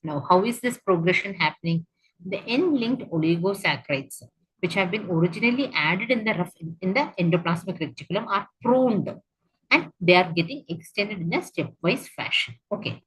Now, how is this progression happening? The N-linked oligosaccharides, which have been originally added in the endoplasmic reticulum, are pruned, and they are getting extended in a stepwise fashion. Okay.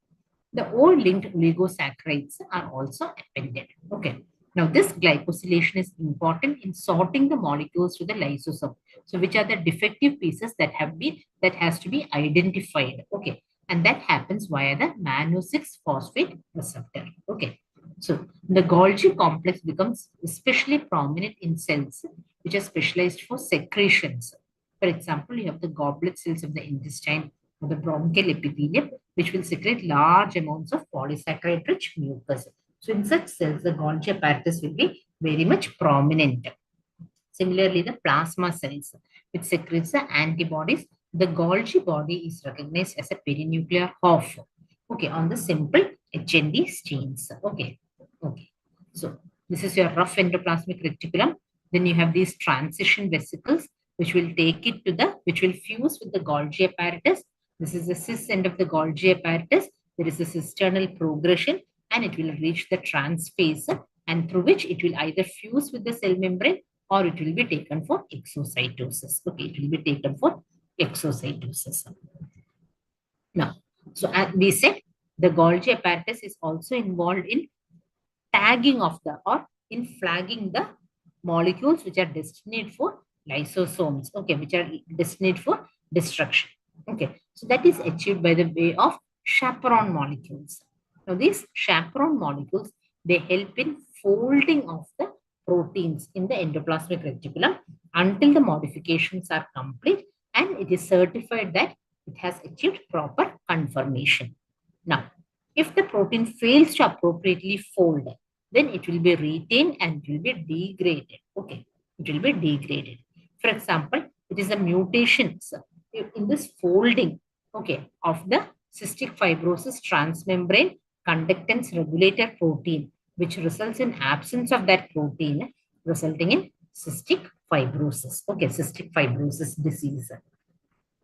The O-linked oligosaccharides are also appended. Okay. Now, this glycosylation is important in sorting the molecules to the lysosome. So, which are the defective pieces that has to be identified. Okay, and that happens via the mannose-6 phosphate receptor. Okay, so the Golgi complex becomes especially prominent in cells which are specialized for secretions. For example, you have the goblet cells of the intestine or the bronchial epithelium, which will secrete large amounts of polysaccharide-rich mucus. So in such cells, the Golgi apparatus will be very much prominent. Similarly, the plasma cells, which secretes the antibodies, the Golgi body is recognized as a perinuclear HOF. Okay, on the simple HND stains. Okay, okay. So this is your rough endoplasmic reticulum. Then you have these transition vesicles, which will fuse with the Golgi apparatus. This is the cis end of the Golgi apparatus. There is a cisternal progression, and it will reach the trans phase, and through which it will either fuse with the cell membrane or it will be taken for exocytosis. Okay, it will be taken for exocytosis. Now, so as we said, the Golgi apparatus is also involved in tagging of the or in flagging the molecules which are destined for lysosomes, okay, which are destined for destruction. Okay, so that is achieved by the way of chaperone molecules. Now, these chaperone molecules, they help in folding of the proteins in the endoplasmic reticulum until the modifications are complete and it is certified that it has achieved proper conformation. Now, if the protein fails to appropriately fold, then it will be retained and it will be degraded. Okay, it will be degraded. For example, it is a mutation in this folding, okay, of the cystic fibrosis transmembrane conductance regulator protein, which results in absence of that protein, resulting in cystic fibrosis. Okay, cystic fibrosis disease.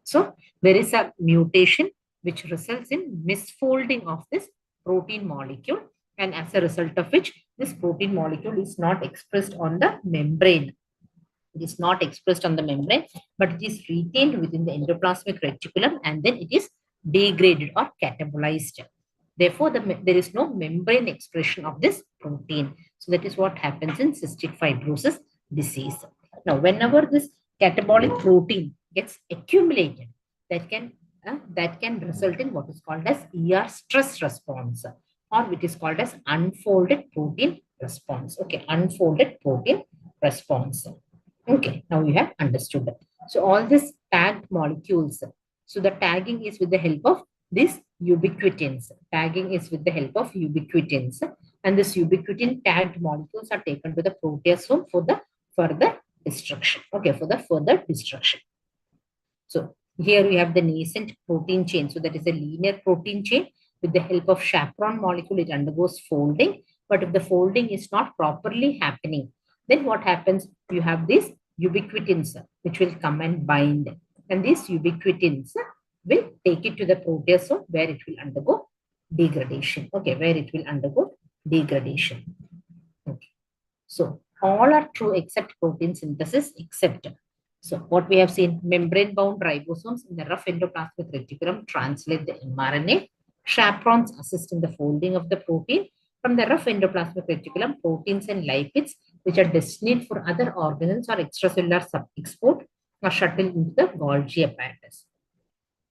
So there is a mutation which results in misfolding of this protein molecule, and as a result of which this protein molecule is not expressed on the membrane. It is not expressed on the membrane, but it is retained within the endoplasmic reticulum, and then it is degraded or catabolized. Therefore, there is no membrane expression of this protein. So that is what happens in cystic fibrosis disease. Now, whenever this catabolic protein gets accumulated, that can result in what is called as ER stress response, or which is called as unfolded protein response. Okay, unfolded protein response. Okay, now you have understood that. So all these tagged molecules, so the tagging is with the help of these ubiquitins. Tagging is with the help of ubiquitins. And this ubiquitin tagged molecules are taken to the proteasome for the further destruction. Okay, for the further destruction. So here we have the nascent protein chain. So that is a linear protein chain. With the help of chaperone molecule, it undergoes folding. But if the folding is not properly happening, then what happens? You have these ubiquitins which will come and bind. And these ubiquitins will take it to the proteasome where it will undergo degradation. Okay, where it will undergo degradation. Okay. So all are true except protein synthesis, except. So what we have seen, membrane-bound ribosomes in the rough endoplasmic reticulum translate the mRNA. Chaperones assist in the folding of the protein. From the rough endoplasmic reticulum, proteins and lipids, which are destined for other organelles or extracellular sub-export, are shuttled into the Golgi apparatus.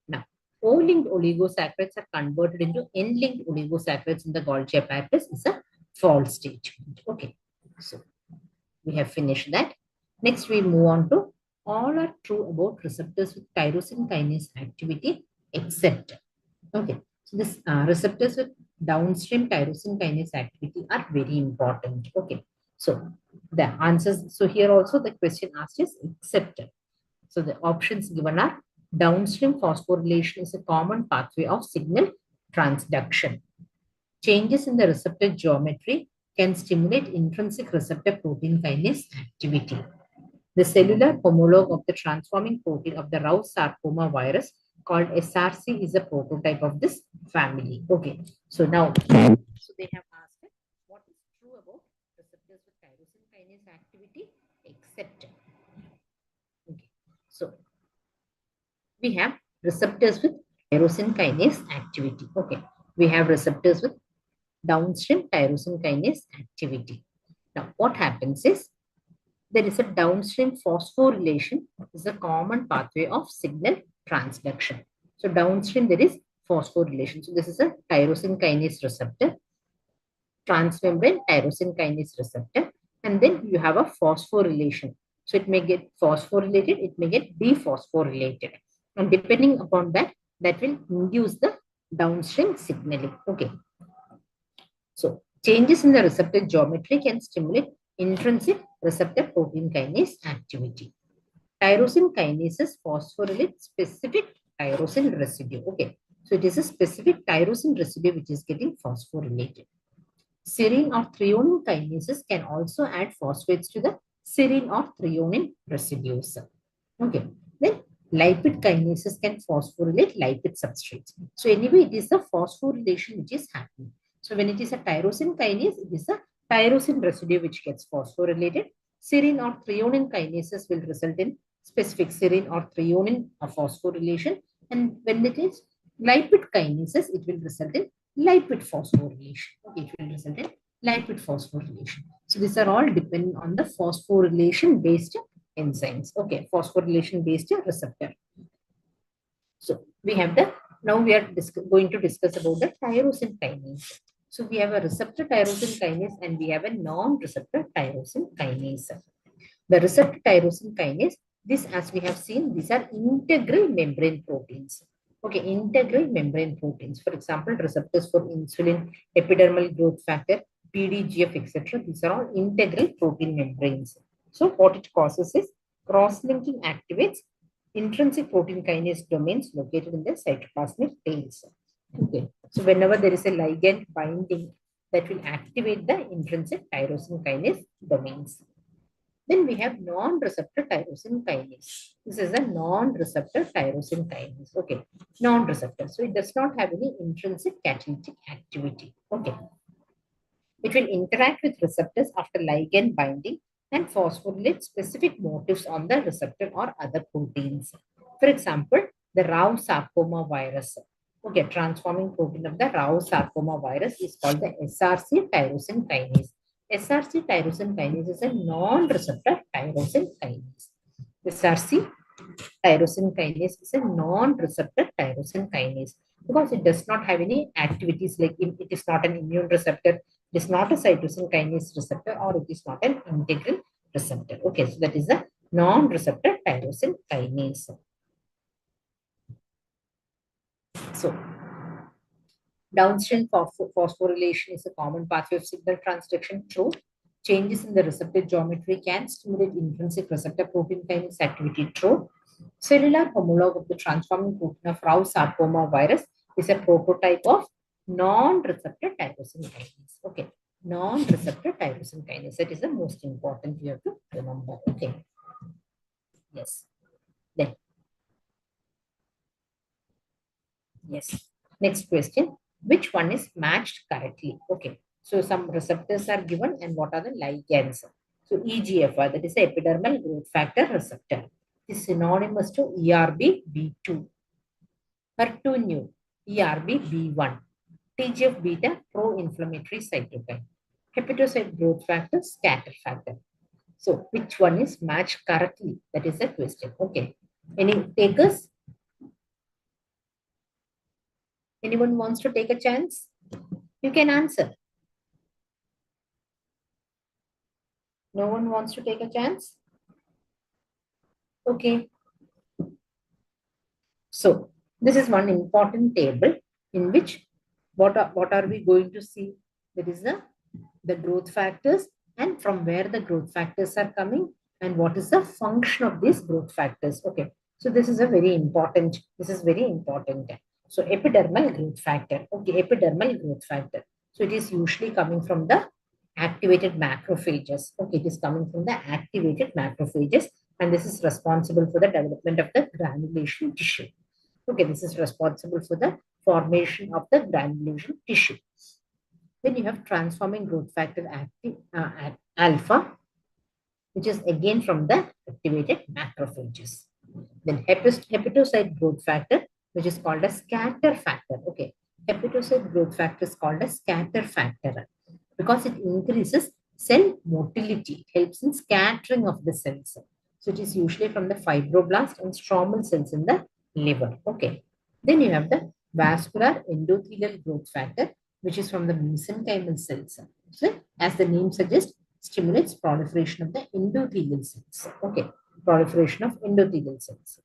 Now, O-linked oligosaccharides are converted into N-linked oligosaccharides in the Golgi apparatus. Is a fall stage. Okay, so we have finished that. Next, we move on to all are true about receptors with tyrosine kinase activity, except. Okay, so this receptors with downstream tyrosine kinase activity are very important. Okay, so the answers. So here also the question asked is except. So the options given are downstream phosphorylation is a common pathway of signal transduction. Changes in the receptor geometry can stimulate intrinsic receptor protein kinase activity. The cellular homologue of the transforming protein of the Rous sarcoma virus called SRC is a prototype of this family. Okay, so now, so they have asked what is true about receptors with tyrosine kinase activity, except. Okay, so we have receptors with tyrosine kinase activity. Okay, we have receptors with downstream tyrosine kinase activity. Now, what happens is there is a downstream phosphorylation is a common pathway of signal transduction. So downstream there is phosphorylation. So this is a tyrosine kinase receptor, transmembrane tyrosine kinase receptor, and then you have a phosphorylation. So it may get phosphorylated, it may get dephosphorylated, and depending upon that, that will induce the downstream signaling. Okay. So changes in the receptor geometry can stimulate intrinsic receptor protein kinase activity. Tyrosine kinases phosphorylate specific tyrosine residue. Okay, so it is a specific tyrosine residue which is getting phosphorylated. Serine or threonine kinases can also add phosphates to the serine or threonine residues. Okay, then lipid kinases can phosphorylate lipid substrates. So anyway, it is the phosphorylation which is happening. So when it is a tyrosine kinase, it is a tyrosine residue which gets phosphorylated. Serine or threonine kinases will result in specific serine or threonine phosphorylation. And when it is lipid kinases, it will result in lipid phosphorylation. Okay, it will result in lipid phosphorylation. So these are all dependent on the phosphorylation based enzymes. Okay, phosphorylation based receptor. So we have the, now we are going to discuss about the tyrosine kinase. So we have a receptor tyrosine kinase and we have a non-receptor tyrosine kinase. The receptor tyrosine kinase, this as we have seen, these are integral membrane proteins. Okay, integral membrane proteins. For example, receptors for insulin, epidermal growth factor, PDGF, etc. These are all integral protein membranes. So what it causes is cross-linking activates intrinsic protein kinase domains located in the cytoplasmic tails. Okay, so whenever there is a ligand binding, that will activate the intrinsic tyrosine kinase domains. Then we have non-receptor tyrosine kinase. This is a non-receptor tyrosine kinase. Okay, non-receptor. So it does not have any intrinsic catalytic activity. Okay, it will interact with receptors after ligand binding and phosphorylate specific motifs on the receptor or other proteins. For example, the Rao sarcoma virus. Okay, transforming protein of the Rao sarcoma virus is called the SRC tyrosine kinase. SRC tyrosine kinase is a non-receptor tyrosine kinase. SRC tyrosine kinase is a non-receptor tyrosine kinase because it does not have any activities like it is not an immune receptor, it is not a cytosine kinase receptor, or it is not an integral receptor. Okay, so that is a non-receptor tyrosine kinase. So downstream phosphorylation is a common pathway of signal transduction. True. Changes in the receptor geometry can stimulate intrinsic receptor protein kinase activity. True. Cellular homologue of the transforming protein of Rao sarcoma virus is a prototype of non-receptor tyrosine kinase. Okay, non-receptor tyrosine kinase. That is the most important you have to remember. Okay. Yes. Then. Yes. Next question. Which one is matched correctly? Okay. So some receptors are given and what are the ligands? So EGFR, that is the epidermal growth factor receptor, is synonymous to ERB-B2. HER2 new, ERB-B1. TGF beta, pro-inflammatory cytokine. Hepatocyte growth factor, scatter factor. So which one is matched correctly? That is the question. Okay. Any takers? Anyone wants to take a chance? You can answer. No one wants to take a chance? Okay. So this is one important table in which what are we going to see? That is the growth factors and from where the growth factors are coming and what is the function of these growth factors. Okay. So this is very important. So epidermal growth factor. Okay, epidermal growth factor. So it is usually coming from the activated macrophages. Okay, it is coming from the activated macrophages, and this is responsible for the development of the granulation tissue. Okay, this is responsible for the formation of the granulation tissue. Then you have transforming growth factor alpha, which is again from the activated macrophages. Then hepatocyte growth factor, which is called a scatter factor. Okay, hepatocyte growth factor is called a scatter factor because it increases cell motility, it helps in scattering of the cells. So it is usually from the fibroblast and stromal cells in the liver. Okay. Then you have the vascular endothelial growth factor, which is from the mesenchymal cells. So as the name suggests, stimulates proliferation of the endothelial cells. Okay, proliferation of endothelial cells.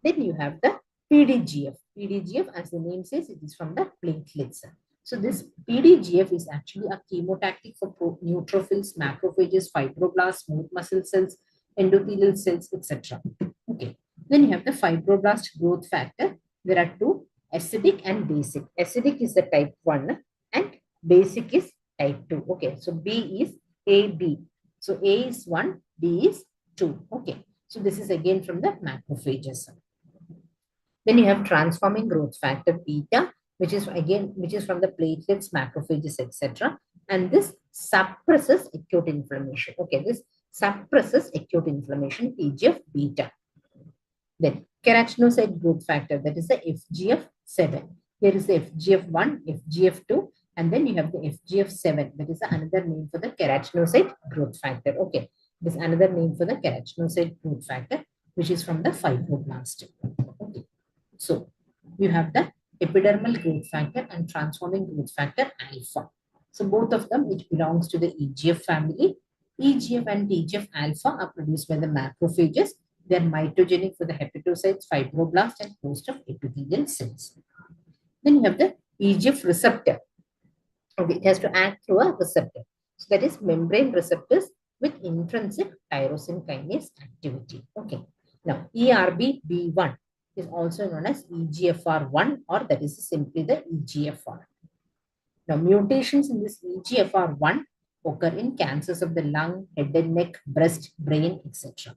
Then you have the PDGF. PDGF, as the name says, it is from the platelets. So this PDGF is actually a chemotactic for neutrophils, macrophages, fibroblasts, smooth muscle cells, endothelial cells, etc. Okay. Then you have the fibroblast growth factor. There are two, acidic and basic. Acidic is the type 1 and basic is type 2. Okay. So B is AB. So A is 1, B is 2. Okay. So this is again from the macrophages. Then you have transforming growth factor beta, which is from the platelets, macrophages, etc. And this suppresses acute inflammation. Okay, this suppresses acute inflammation, TGF beta. Then keratinocyte growth factor, that is the FGF7. Here is the FGF1, FGF2, and then you have the FGF7. That is another name for the keratinocyte growth factor. Okay, this is another name for the keratinocyte growth factor, which is from the fibroblast. Okay. So you have the epidermal growth factor and transforming growth factor alpha. So both of them, it belongs to the EGF family. EGF and TGF alpha are produced by the macrophages. They are mitogenic for the hepatocytes, fibroblasts, and host of epithelial cells. Then you have the EGF receptor. Okay, it has to act through a receptor. So that is membrane receptors with intrinsic tyrosine kinase activity. Okay. Now ERB-B1 is also known as EGFR1, or that is simply the EGFR. Now mutations in this EGFR1 occur in cancers of the lung, head and neck, breast, brain, etc.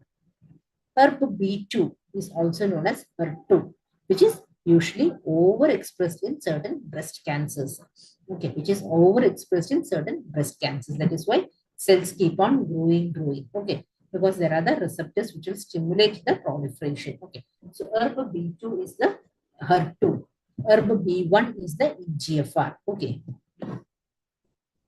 ERB-B2 is also known as HER2, which is usually overexpressed in certain breast cancers. Okay, which is overexpressed in certain breast cancers. That is why cells keep on growing. Okay, because there are the receptors which will stimulate the proliferation. Okay, so ERB-B2 is the HER2. ERB-B1 is the EGFR. Okay,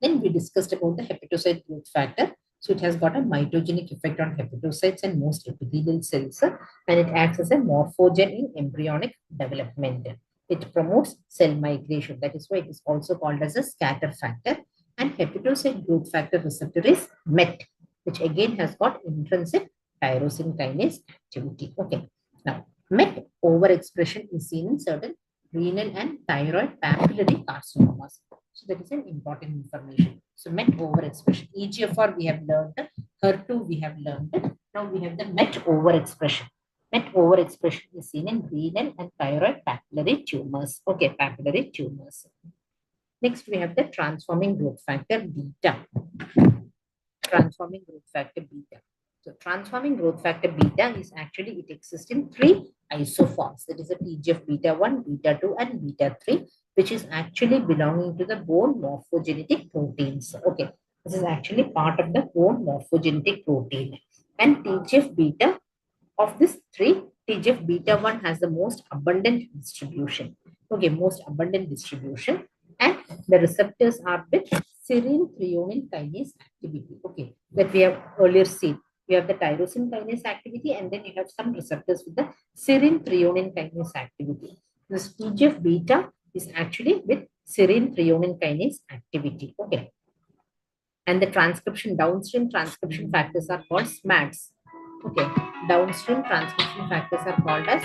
then we discussed about the hepatocyte growth factor. So it has got a mitogenic effect on hepatocytes and most epithelial cells, and it acts as a morphogen in embryonic development. It promotes cell migration. That is why it is also called as a scatter factor. And hepatocyte growth factor receptor is MET, which again has got intrinsic tyrosine kinase activity. Okay. Now, MET overexpression is seen in certain renal and thyroid papillary carcinomas. So that is an important information. So MET overexpression. EGFR we have learned. HER2 we have learned. Now we have the MET overexpression. MET overexpression is seen in renal and thyroid papillary tumors. Okay, papillary tumors. Next we have the transforming growth factor beta. Transforming growth factor beta. So transforming growth factor beta is actually, it exists in three isoforms. That is a TGF beta 1, beta 2, and beta 3, which is actually belonging to the bone morphogenetic proteins. Okay, this is actually part of the bone morphogenetic protein. And TGF beta of this three, TGF beta 1 has the most abundant distribution. Okay, most abundant distribution. And the receptors are with serine threonine kinase activity. Okay, that we have earlier seen. You have the tyrosine kinase activity, and then you have some receptors with the serine threonine kinase activity. This TGF beta is actually with serine threonine kinase activity. Okay. And the downstream transcription factors are called SMADs. Okay. Downstream transcription factors are called as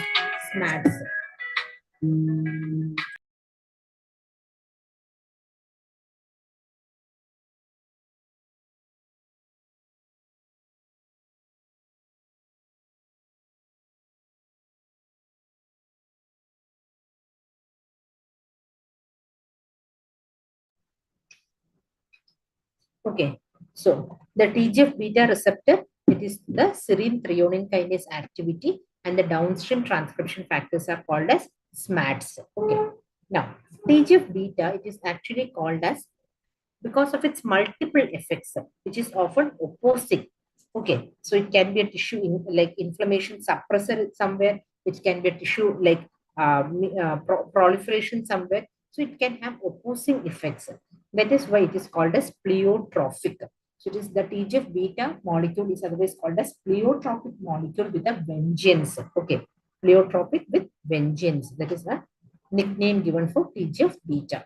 SMADs. Okay, so the TGF beta receptor, it is the serine threonine kinase activity, and the downstream transcription factors are called as SMADs. Okay, now TGF beta, it is actually called as because of its multiple effects, which is often opposing. Okay, so it can be a tissue like inflammation suppressor somewhere, it can be a tissue like proliferation somewhere. So it can have opposing effects. That is why it is called as pleiotropic. So it is the TGF beta molecule is otherwise called as pleiotropic molecule with a vengeance. Okay, pleiotropic with vengeance. That is the nickname given for TGF beta.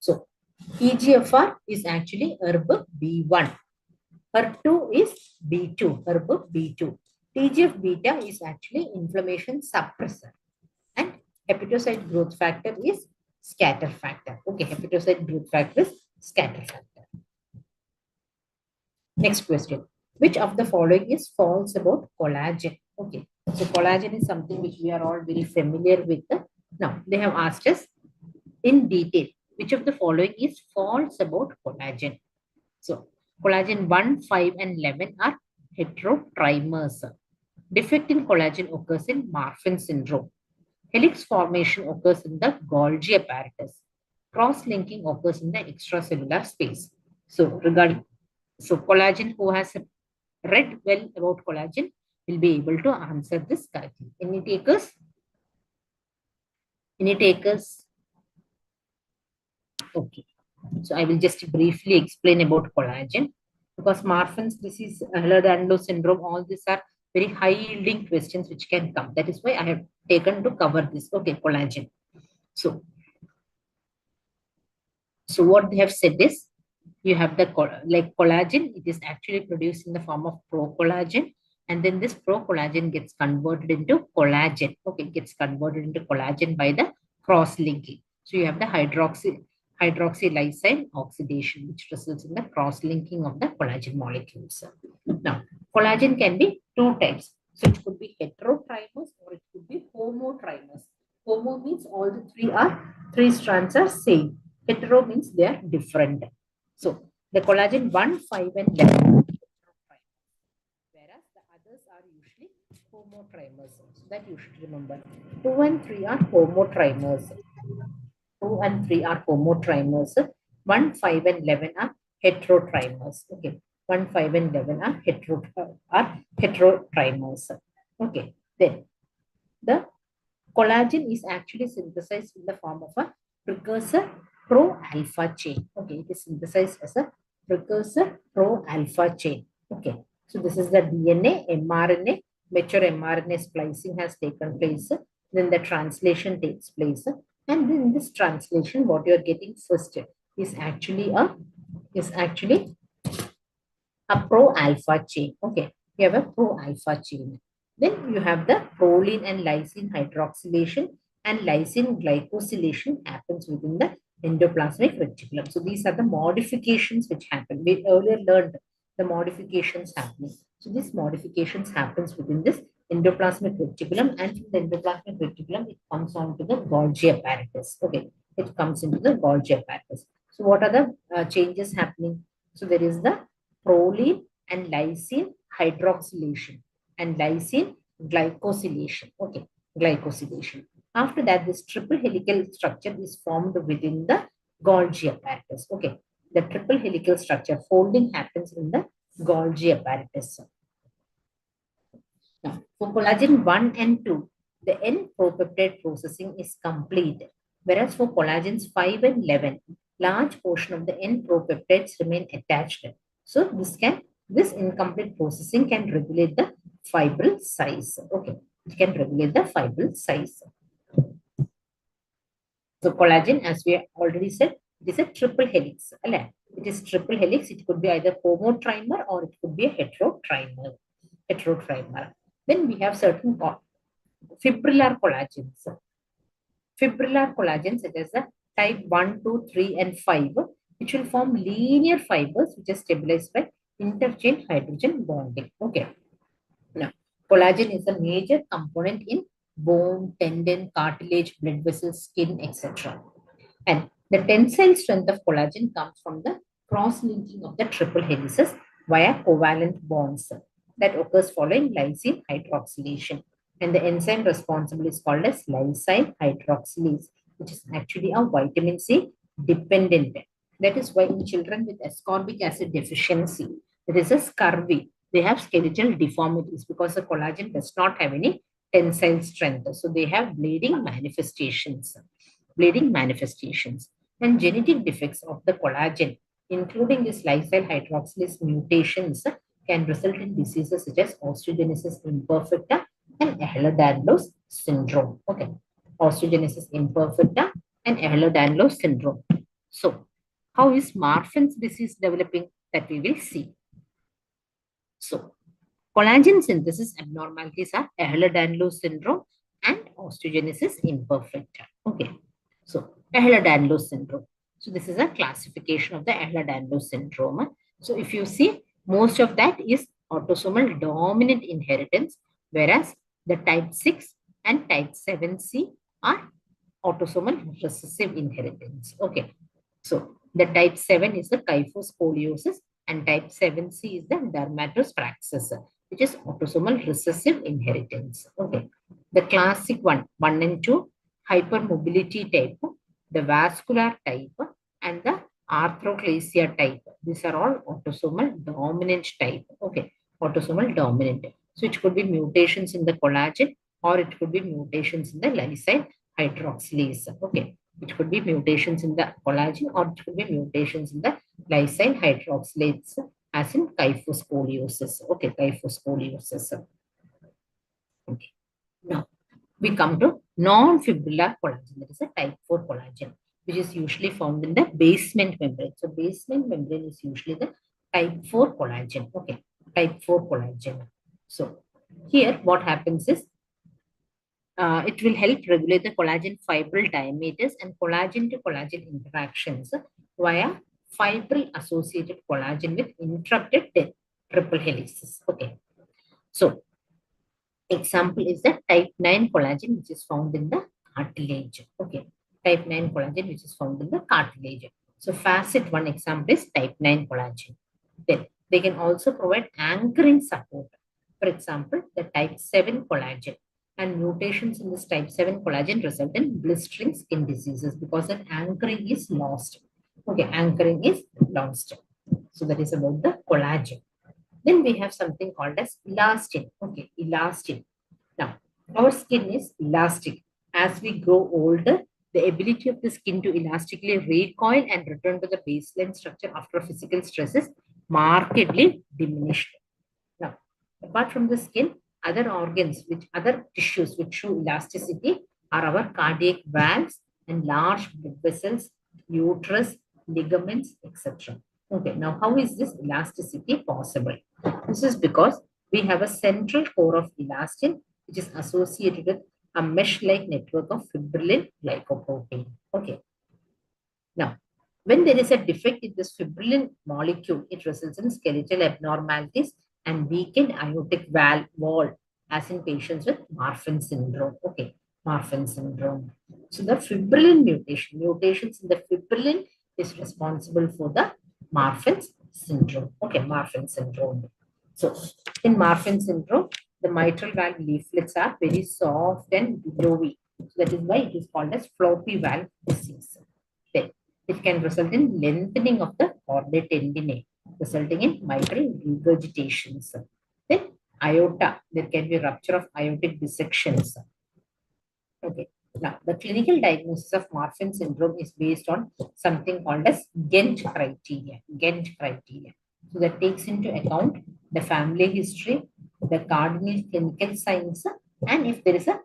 So EGFR is actually ERB-B1. HER2 is B2, ERB-B2. TGF beta is actually inflammation suppressor. And hepatocyte growth factor is scatter factor. Okay, hepatocyte growth factor is scatter factor. Next question. Which of the following is false about collagen? Okay, so collagen is something which we are all very familiar with. Now, they have asked us in detail, which of the following is false about collagen? So, collagen 1, 5, and 11 are heterotrimers. Defect in collagen occurs in Marfan syndrome. Helix formation occurs in the Golgi apparatus. Cross-linking occurs in the extracellular space. So, collagen, who has read well about collagen will be able to answer this correctly. Any takers? Any takers? Okay. So I will just briefly explain about collagen, because Marfan's disease, Ehlers-Danlos syndrome, all these are very high yielding questions which can come. That is why I have taken to cover this. Okay, collagen. So what they have said is, you have the like collagen, it is actually produced in the form of procollagen, and then this procollagen gets converted into collagen. Okay, gets converted into collagen by the cross-linking. So you have the hydroxylysine oxidation, which results in the cross-linking of the collagen molecules. Now, collagen can be two types. So it could be heterotrimers or it could be homotrimers. Homo means all the three strands are same. Hetero means they are different. So the collagen 1, 5, and 11, whereas the others are usually homotrimers. So that you should remember. 2 and 3 are homotrimers. 2 and 3 are homotrimers. 1, 5, and 11 are heterotrimers. Okay. 1, 5, and 11 are heterotrimers. Okay. Then the collagen is actually synthesized in the form of a precursor pro-alpha chain. Okay, it is synthesized as a precursor pro-alpha chain. Okay, so this is the DNA, mRNA, mature mRNA splicing has taken place. Then the translation takes place. And then this translation, what you are getting first is actually a pro-alpha chain. Okay, you have a pro-alpha chain. Then you have the proline and lysine hydroxylation and lysine glycosylation happens within the endoplasmic reticulum. So these are the modifications which happen. We earlier learned the modifications happening. So these modifications happens within this endoplasmic reticulum, and from the endoplasmic reticulum it comes on to the Golgi apparatus. Okay, it comes into the Golgi apparatus. So what are the changes happening? So there is the proline and lysine hydroxylation and lysine glycosylation. Okay, glycosylation. After that, this triple helical structure is formed within the Golgi apparatus. Okay, the triple helical structure folding happens in the Golgi apparatus. Now, for collagen 1 and 2, the N propeptide processing is complete, whereas for collagens 5 and 11, large portion of the N propeptides remain attached. So this incomplete processing can regulate the fibril size. Okay, it can regulate the fibril size. So collagen, as we already said, it is a triple helix. It is triple helix. It could be either homotrimer or it could be a heterotrimer. Then we have certain fibrillar collagens. Fibrillar collagens, such as the type 1, 2, 3, and 5, which will form linear fibers which are stabilized by interchain hydrogen bonding. Okay. Now, collagen is a major component in bone, tendon, cartilage, blood vessels, skin, etc. And the tensile strength of collagen comes from the cross-linking of the triple helices via covalent bonds that occurs following lysine hydroxylation. And the enzyme responsible is called as lysine hydroxylase, which is actually a vitamin C dependent. That is why in children with ascorbic acid deficiency, there is a scurvy. They have skeletal deformities because the collagen does not have any tensile strength. So they have bleeding manifestations. And genetic defects of the collagen, including this lysyl hydroxylase mutations, can result in diseases such as osteogenesis imperfecta and Ehlers-Danlos syndrome. Okay, osteogenesis imperfecta and Ehlers-Danlos syndrome. So, how is Marfan's disease developing? That we will see. So, collagen synthesis abnormalities are Ehlers-Danlos syndrome and osteogenesis imperfecta. Okay, so Ehlers-Danlos syndrome. So, this is a classification of the Ehlers-Danlos syndrome. So, if you see, most of that is autosomal dominant inheritance, whereas the type 6 and type 7C are autosomal recessive inheritance. Okay, so the type 7 is the kyphoscoliosis and type 7C is the dermatosparaxis, which is autosomal recessive inheritance. Okay, the classic 1 and 2, hypermobility type, the vascular type, and the arthrochalasia type. These are all autosomal dominant type. Okay, autosomal dominant. So it could be mutations in the collagen or it could be mutations in the lysine hydroxylase. Okay, it could be mutations in the collagen or it could be mutations in the lysine hydroxylase, as in kyphoscoliosis. Okay, kyphoscoliosis. Okay, now we come to non-fibrillar collagen. That is a type 4 collagen, which is usually found in the basement membrane. So basement membrane is usually the type 4 collagen. Okay, type 4 collagen. So here what happens is it will help regulate the collagen fibril diameters and collagen to collagen interactions via fibril associated collagen with interrupted triple helices. Okay, so example is the type 9 collagen, which is found in the cartilage. Okay, type 9 collagen, which is found in the cartilage. So facet one example is type 9 collagen. Then they can also provide anchoring support. For example, the type 7 collagen and mutations in this type 7 collagen result in blistering skin diseases because that anchoring is lost. Okay, anchoring is lost. So that is about the collagen. Then we have something called as elastin. Okay, elastin. Now, our skin is elastic. As we grow older, the ability of the skin to elastically recoil and return to the baseline structure after physical stress is markedly diminished. Now, apart from the skin, other organs, other tissues which show elasticity are our cardiac valves and large blood vessels, uterus, ligaments, etc. Okay, now how is this elasticity possible? This is because we have a central core of elastin which is associated with a mesh-like network of fibrillin glycoprotein. Okay, now, when there is a defect in this fibrillin molecule, it results in skeletal abnormalities and weakened aortic valve wall, as in patients with Marfan syndrome. Okay, Marfan syndrome. So the fibrillin mutations in the fibrillin is responsible for the Marfan syndrome. Okay, Marfan syndrome. So in Marfan syndrome, the mitral valve leaflets are very soft and billowy. So that is why it is called as floppy valve disease. Then it can result in lengthening of the chordae tendineae, resulting in mitral regurgitations. Then aorta, there can be rupture of aortic dissections. Okay. Now, the clinical diagnosis of Marfan syndrome is based on something called as Ghent criteria. Ghent criteria. So that takes into account the family history, the cardinal clinical signs, and if there is a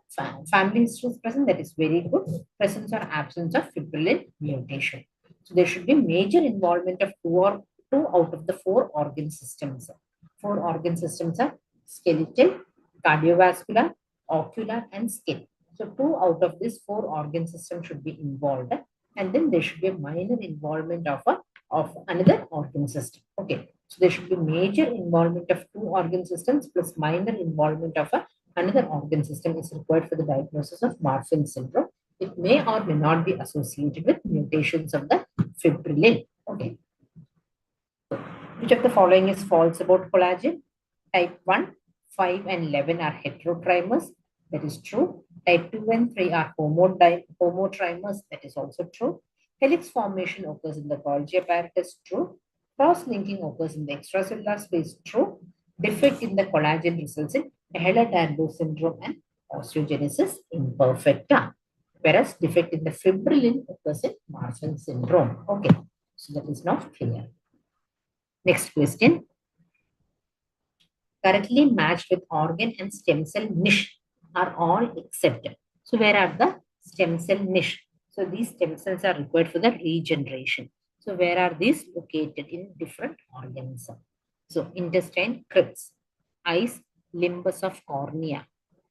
family history is present, that is very good. Presence or absence of fibrillin mutation. So there should be major involvement of two out of the four organ systems. Four organ systems are skeletal, cardiovascular, ocular, and skin. So two out of these four organ systems should be involved, and then there should be a minor involvement of another organ system. Okay, so there should be major involvement of two organ systems plus minor involvement of another organ system is required for the diagnosis of Marfan syndrome. It may or may not be associated with mutations of the fibrillin. Okay, which of the following is false about collagen? Type 1, 5, and 11 are heterotrimers. That is true. Type 2 and 3 are homotrimers. That is also true. Helix formation occurs in the Golgi apparatus. True. Cross-linking occurs in the extracellular space. True. Defect in the collagen results in Ehlers-Danlos syndrome and osteogenesis imperfecta. Whereas defect in the fibrillin occurs in Marfan syndrome. Okay. So that is not clear. Next question. Correctly matched with organ and stem cell niche are all accepted. So where are the stem cell niche? So these stem cells are required for the regeneration. So where are these located in different organs? So intestine, crypts, eyes, limbus of cornea,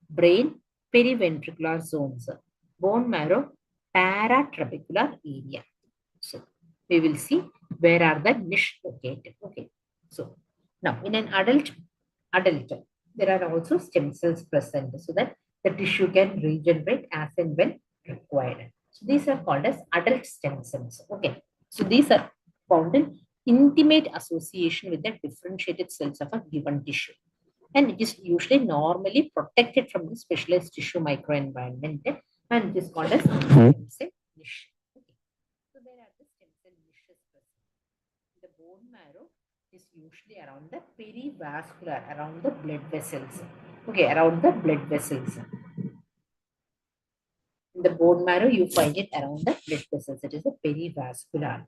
brain, periventricular zones, bone marrow, paratrabecular area. So we will see where are the niche located. Okay. So now in an adult, there are also stem cells present so that the tissue can regenerate as and when required. So these are called as adult stem cells. Okay. So these are found in intimate association with the differentiated cells of a given tissue. And it is usually normally protected from the specialized tissue microenvironment, and it is called as stem cell niche. Okay. So there are the stem cell niches present. The bone marrow is usually around the perivascular, around the blood vessels. Okay, around the blood vessels. In the bone marrow, you find it around the blood vessels. It is a perivascular.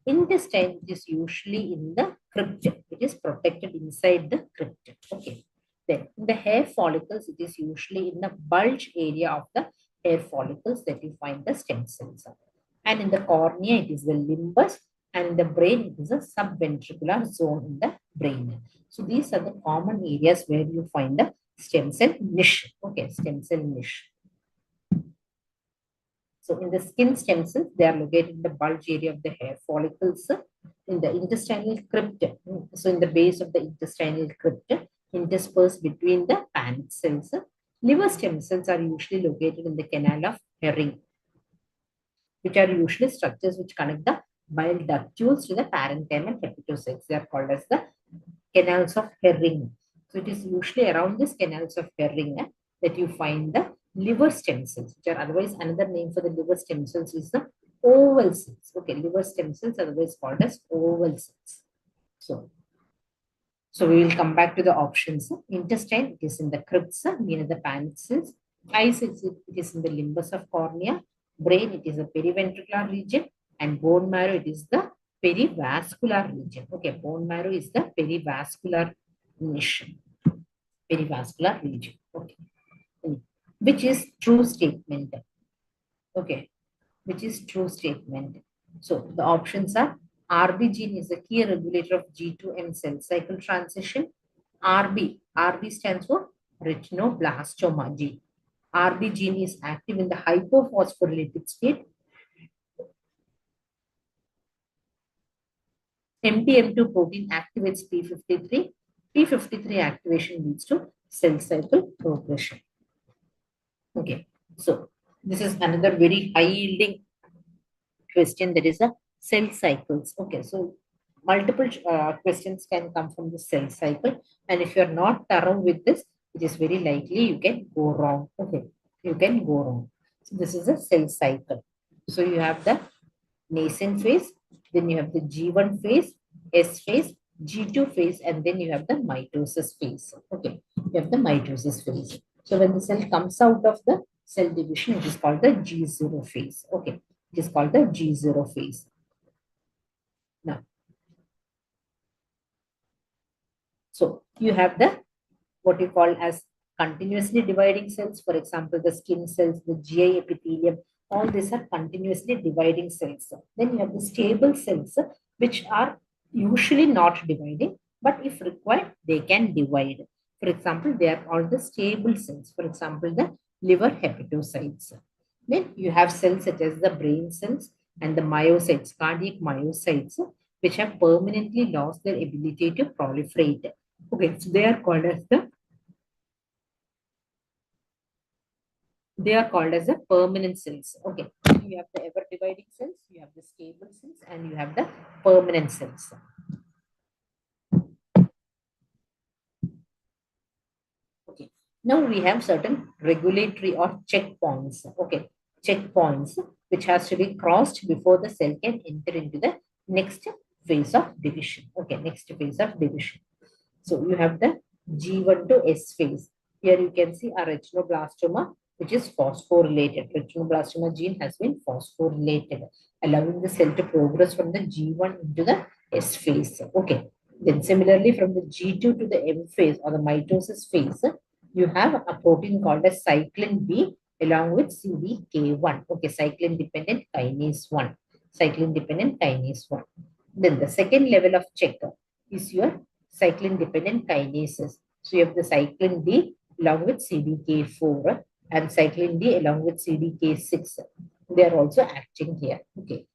Intestine is usually in the crypt. It is protected inside the crypt. Okay. Then in the hair follicles, it is usually in the bulge area of the hair follicles that you find the stem cells. And in the cornea, it is the limbus, and in the brain, it is a subventricular zone in the brain. So these are the common areas where you find the stem cell niche. Okay, stem cell niche. So in the skin stem cells, they are located in the bulge area of the hair follicles, in the intestinal crypt. So in the base of the intestinal crypt, interspersed between the Paneth cells. Liver stem cells are usually located in the canal of Herring, which are usually structures which connect the bile ductules to the parenchyma and hepatocytes. They are called as the canals of Herring. So it is usually around this canals of Herring that you find the liver stem cells, which are otherwise another name for the liver stem cells is the oval cells. Okay, liver stem cells otherwise called as oval cells. So we will come back to the options. Intestine, it is in the crypts near the pancreas. Eyes, it is in the limbus of cornea. Brain, it is the periventricular region. And bone marrow, it is the perivascular region. Okay, bone marrow is the perivascular region. Perivascular region. Okay. Which is true statement. Okay. Which is true statement. So the options are RB gene is a key regulator of G2M cell cycle transition. RB stands for retinoblastoma gene. RB gene is active in the hypophosphorylated state. MTM2 protein activates P53. P53 activation leads to cell cycle progression. Okay, so this is another very high yielding question, that is a cell cycles. Okay, so multiple questions can come from the cell cycle, and if you're not thorough with this, it is very likely you can go wrong. Okay, you can go wrong. So this is a cell cycle. So you have the nascent phase, then you have the G1 phase, S phase, G2 phase, and then you have the mitosis phase. Okay, you have the mitosis phase. So when the cell comes out of the cell division, it is called the G0 phase. Okay, it is called the G0 phase. Now, so you have the what you call as continuously dividing cells. For example, the skin cells, the GI epithelium, all these are continuously dividing cells. Then you have the stable cells, which are usually not dividing, but if required, they can divide. For example, they are all the stable cells. For example, the liver hepatocytes. Then you have cells such as the brain cells and the myocytes, cardiac myocytes, which have permanently lost their ability to proliferate. Okay, so they are called as the permanent cells. Okay, you have the ever dividing cells, you have the stable cells, and you have the permanent cells. Okay, now we have certain regulatory or checkpoints. Okay, checkpoints which has to be crossed before the cell can enter into the next phase of division. Okay, next phase of division. So you have the G1 to S phase. Here you can see a retinoblastoma, which is phosphorylated. Retinoblastoma gene has been phosphorylated, allowing the cell to progress from the G1 into the S phase. Okay. Then similarly, from the G2 to the M phase or the mitosis phase, you have a protein called as cyclin B along with CDK1. Okay, cyclin dependent kinase 1. Cyclin dependent kinase 1. Then the second level of check is your cyclin dependent kinases. So you have the cyclin D along with CDK4 and cyclin D along with CDK6. They are also acting here. Okay.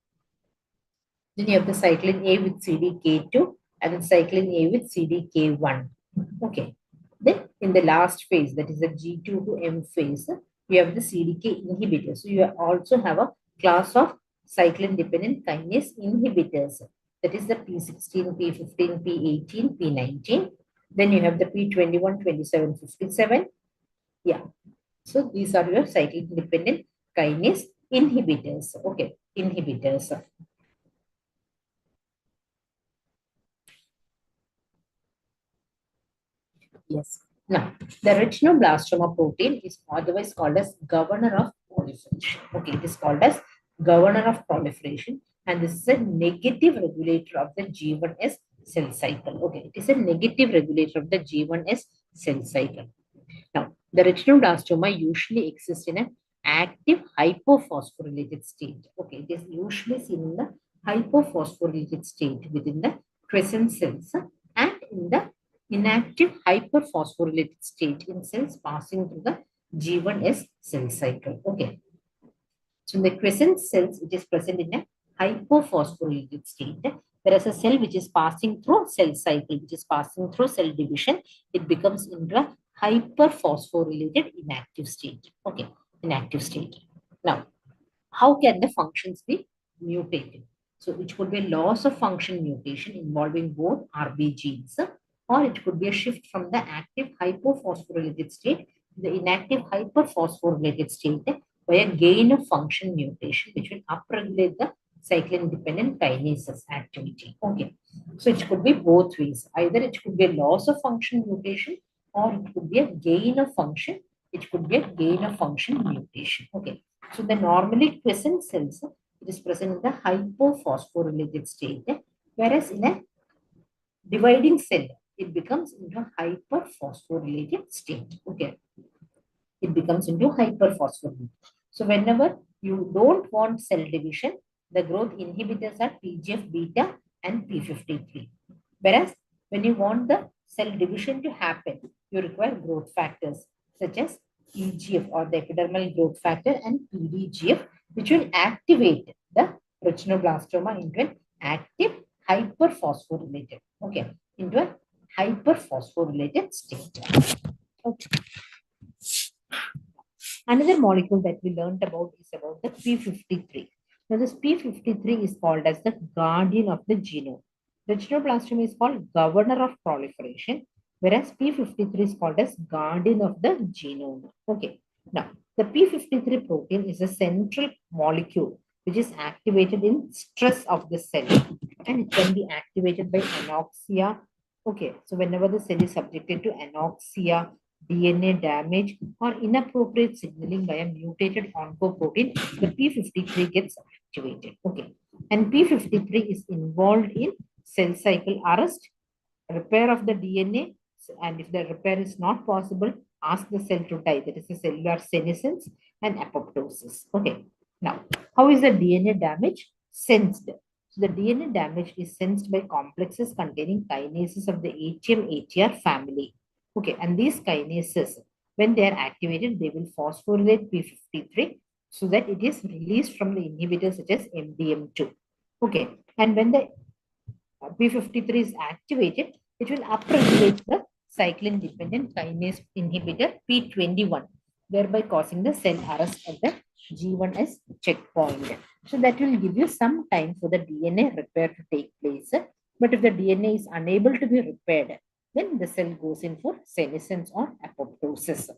Then you have the cyclin A with CDK2 and cyclin A with CDK1. Okay. Then in the last phase, that is the G2 to M phase, you have the CDK inhibitor. So you also have a class of cyclin dependent kinase inhibitors. That is the P16, P15, P18, P19. Then you have the P21, 27, 57. Yeah. So these are your cyclin dependent kinase inhibitors. Okay. Inhibitors. Yes. Now, the retinoblastoma protein is otherwise called as governor of proliferation. Okay, it is called as governor of proliferation, and this is a negative regulator of the G1S cell cycle. Okay, it is a negative regulator of the G1S cell cycle. Now, the retinoblastoma usually exists in an active hypophosphorylated state. Okay, it is usually seen in the hypophosphorylated state within the crescent cells and in the inactive hyperphosphorylated state in cells passing through the G1S cell cycle. Okay. So in the crescent cells, it is present in a hypophosphorylated state. Whereas a cell which is passing through cell cycle, which is passing through cell division, it becomes into a hyperphosphorylated inactive state. Okay, inactive state. Now, how can the functions be mutated? So it could be a loss of function mutation involving both RB genes, or it could be a shift from the active hypophosphorylated state to the inactive hyperphosphorylated state by a gain of function mutation, which will upregulate the cyclin-dependent kinases activity. Okay, so it could be both ways. Either it could be a loss of function mutation, or it could be a gain of function. It could be a gain of function mutation. Okay, so the normally quiescent cells, it is present in the hypophosphorylated state, whereas in a dividing cell, it becomes into a hyperphosphorylated state. Okay, it becomes into hyperphosphorylated. So whenever you don't want cell division, the growth inhibitors are TGF beta and P53. Whereas when you want the cell division to happen, you require growth factors such as EGF or the epidermal growth factor and PDGF, which will activate the retinoblastoma into an active hyperphosphorylated, okay, into a hyperphosphorylated state. Okay. Another molecule that we learned about is about the P53. Now, this P53 is called as the guardian of the genome. Retinoblastoma is called governor of proliferation, whereas P53 is called as guardian of the genome. Okay. Now, the P53 protein is a central molecule which is activated in stress of the cell, and it can be activated by anoxia. Okay, so whenever the cell is subjected to anoxia, DNA damage, or inappropriate signaling by a mutated oncoprotein, the P53 gets activated. Okay, and P53 is involved in cell cycle arrest, repair of the DNA, and if the repair is not possible, ask the cell to die. That is a cellular senescence and apoptosis. Okay, now how is the DNA damage sensed? So the DNA damage is sensed by complexes containing kinases of the ATM-ATR family. Okay, and these kinases, when they are activated, they will phosphorylate P53 so that it is released from the inhibitors such as MDM2. Okay, and when the P53 is activated, it will upregulate the cyclin-dependent kinase inhibitor P21, thereby causing the cell arrest at the G1S checkpoint. So that will give you some time for the DNA repair to take place. But if the DNA is unable to be repaired, then the cell goes in for senescence or apoptosis.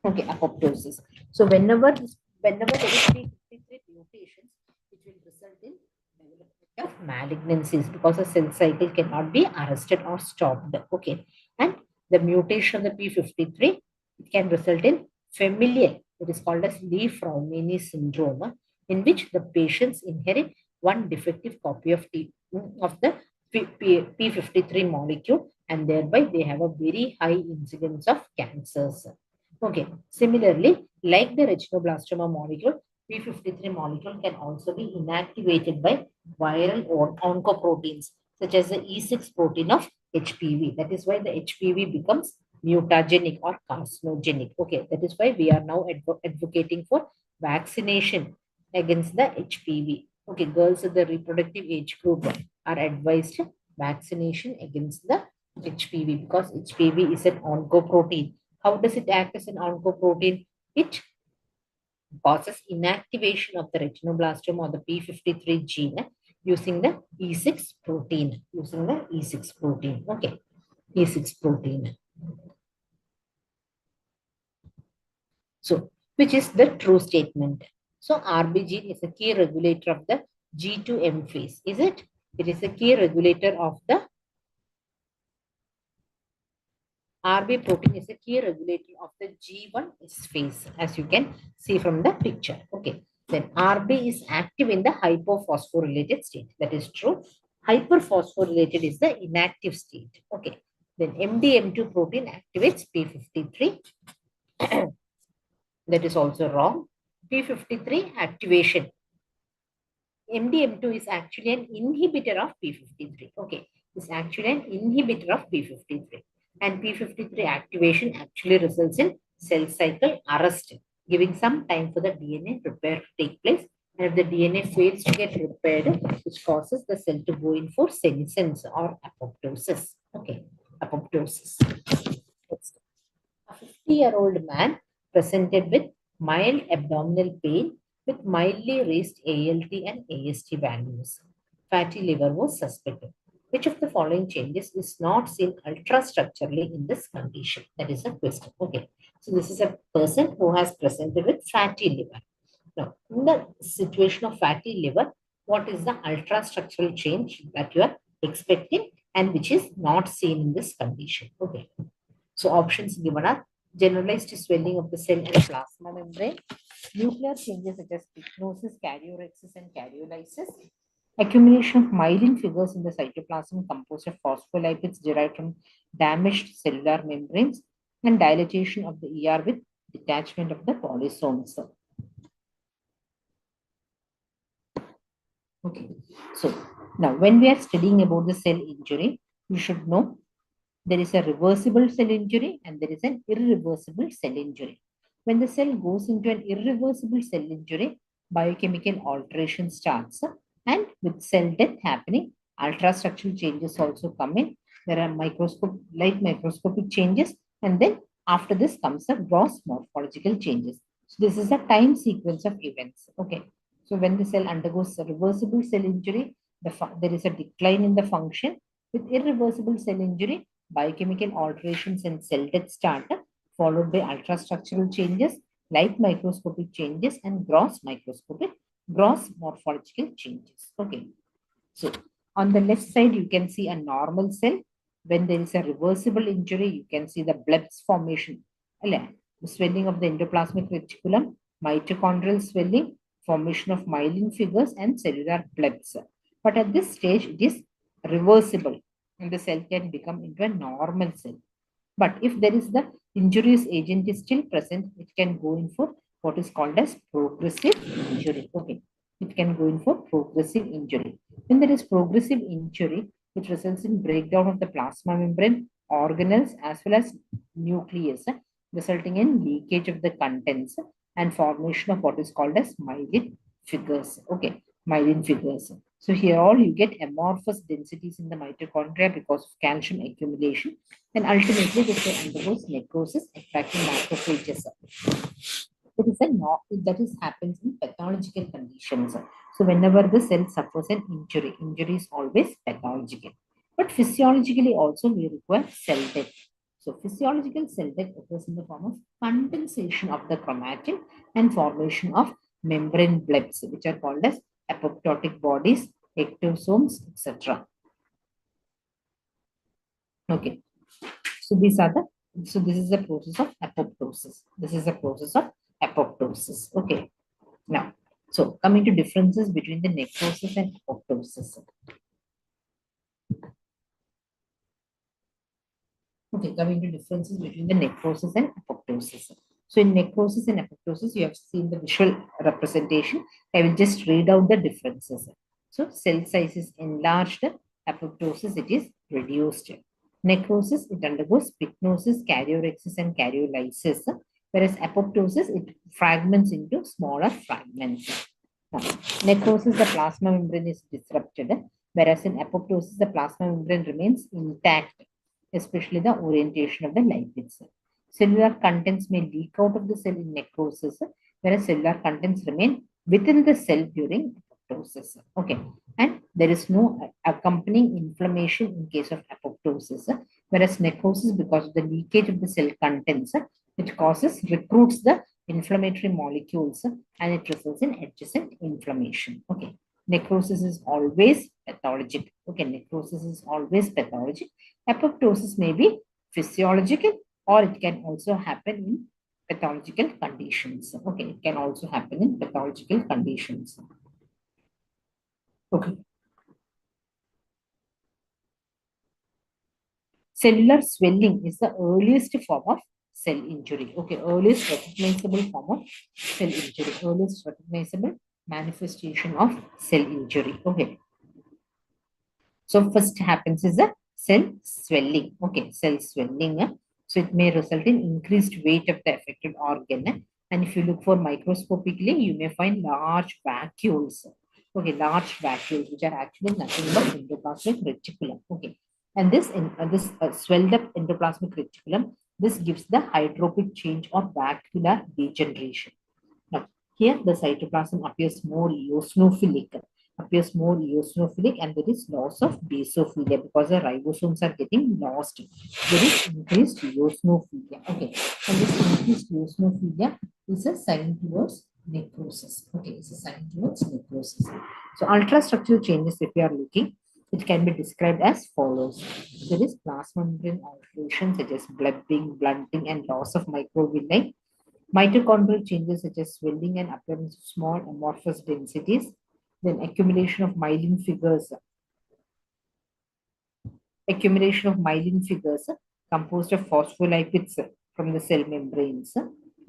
Okay, apoptosis. So whenever there is P53 mutations, it will result in development of malignancies because the cell cycle cannot be arrested or stopped. Okay, and the mutation of the P53, it can result in familial. It is called as Lee-Fraumeni syndrome, in which the patients inherit one defective copy of the P53 molecule, and thereby they have a very high incidence of cancers. Okay, similarly, like the retinoblastoma molecule, P53 molecule can also be inactivated by viral or oncoproteins, such as the E6 protein of HPV. That is why the HPV becomes mutagenic or carcinogenic. Okay, that is why we are now advocating for vaccination against the HPV. Okay, girls of the reproductive age group are advised vaccination against the HPV because HPV is an oncoprotein. How does it act as an oncoprotein? It causes inactivation of the retinoblastoma or the P53 gene using the E6 protein. Using the E6 protein. Okay, E6 protein. So, which is the true statement? So, RB gene is a key regulator of the G2M phase. Is it? It is a key regulator of the RB protein is a key regulator of the G1S phase, as you can see from the picture. Okay. Then RB is active in the hypophosphorylated state. That is true. Hyperphosphorylated is the inactive state. Okay. Then MDM2 protein activates P53. That is also wrong. P53 activation. MDM2 is actually an inhibitor of P53. Okay. It's actually an inhibitor of P53. And P53 activation actually results in cell cycle arrest, giving some time for the DNA repair to take place. And if the DNA fails to get repaired, which causes the cell to go in for senescence or apoptosis. Okay, apoptosis. Next. A 50-year-old man presented with mild abdominal pain with mildly raised ALT and AST values. fatty liver was suspected. Which of the following changes is not seen ultrastructurally in this condition? That is a question. Okay. So this is a person who has presented with fatty liver. Now, in the situation of fatty liver, what is the ultrastructural change that you are expecting and which is not seen in this condition? Okay. So options given are generalized swelling of the cell and plasma membrane, nuclear changes such as pyknosis, karyorrhexis, and karyolysis, accumulation of myelin figures in the cytoplasm composed of phospholipids derived from damaged cellular membranes, and dilatation of the ER with detachment of the polysomes. Okay, so now when we are studying about the cell injury, you should know there is a reversible cell injury and there is an irreversible cell injury. When the cell goes into an irreversible cell injury, biochemical alteration starts, and with cell death happening, ultrastructural changes also come in. There are light microscopic changes, and then after this comes the gross morphological changes. So this is a time sequence of events. Okay. So when the cell undergoes a reversible cell injury, there is a decline in the function. With irreversible cell injury, biochemical alterations and cell death start, followed by ultrastructural changes, light microscopic changes, and gross morphological changes. Okay. So on the left side, you can see a normal cell. When there is a reversible injury, you can see the blebs formation. The swelling of the endoplasmic reticulum, mitochondrial swelling, formation of myelin figures, and cellular blebs. But at this stage, it is reversible and the cell can become into a normal cell. But if there is the injurious agent is still present, it can go in for what is called as progressive injury. Okay, it can go in for progressive injury. When there is progressive injury, it results in breakdown of the plasma membrane, organelles, as well as nucleus, resulting in leakage of the contents and formation of what is called as myelin figures. Okay, myelin figures. So here all you get amorphous densities in the mitochondria because of calcium accumulation, and ultimately the cell undergoes necrosis, attracting macrophages. That is happens in pathological conditions. So whenever the cell suffers an injury is always pathological. But physiologically also we require cell death. So physiological cell death occurs in the form of condensation of the chromatin and formation of membrane blebs, which are called as apoptotic bodies, ectosomes, etc. Okay. So this is the process of apoptosis. This is the process of apoptosis. Okay. Now, so coming to differences between the necrosis and apoptosis. Okay, coming to differences between the necrosis and apoptosis. So in necrosis and apoptosis, you have seen the visual representation. I will just read out the differences. So cell size is enlarged, apoptosis it is reduced. Necrosis, it undergoes pyknosis, karyorrhexis, and karyolysis, whereas apoptosis, it fragments into smaller fragments. Now, necrosis, the plasma membrane is disrupted, whereas in apoptosis, the plasma membrane remains intact, especially the orientation of the lipids. Cellular contents may leak out of the cell in necrosis, whereas cellular contents remain within the cell during apoptosis. Okay, and there is no accompanying inflammation in case of apoptosis, whereas necrosis, because of the leakage of the cell contents, it recruits the inflammatory molecules and it results in adjacent inflammation. Okay, necrosis is always pathologic. Okay, necrosis is always pathologic. Apoptosis may be physiological or it can also happen in pathological conditions. Okay, it can also happen in pathological conditions. Okay. Cellular swelling is the earliest form of cell injury. Okay, earliest recognizable form of cell injury, earliest recognizable manifestation of cell injury. Okay. So first happens is a cell swelling. Okay, cell swelling. So it may result in increased weight of the affected organ. And if you look for microscopically, you may find large vacuoles. Okay, large vacuoles, which are actually nothing but endoplasmic reticulum. Okay, and this swelled up endoplasmic reticulum, this gives the hydropic change or vacuolar degeneration. Now, here the cytoplasm appears more eosinophilic appears more eosinophilic, and there is loss of basophilia because the ribosomes are getting lost. There is increased eosinophilia. Okay, and this increased eosinophilia is a sign towards necrosis. Okay, it's a sign towards necrosis. So ultrastructural changes, if we are looking, it can be described as follows. There is plasma membrane alterations such as blebbing, blunting, and loss of microvilli. Mitochondrial changes such as swelling and appearance of small amorphous densities. Then accumulation of myelin figures composed of phospholipids from the cell membranes,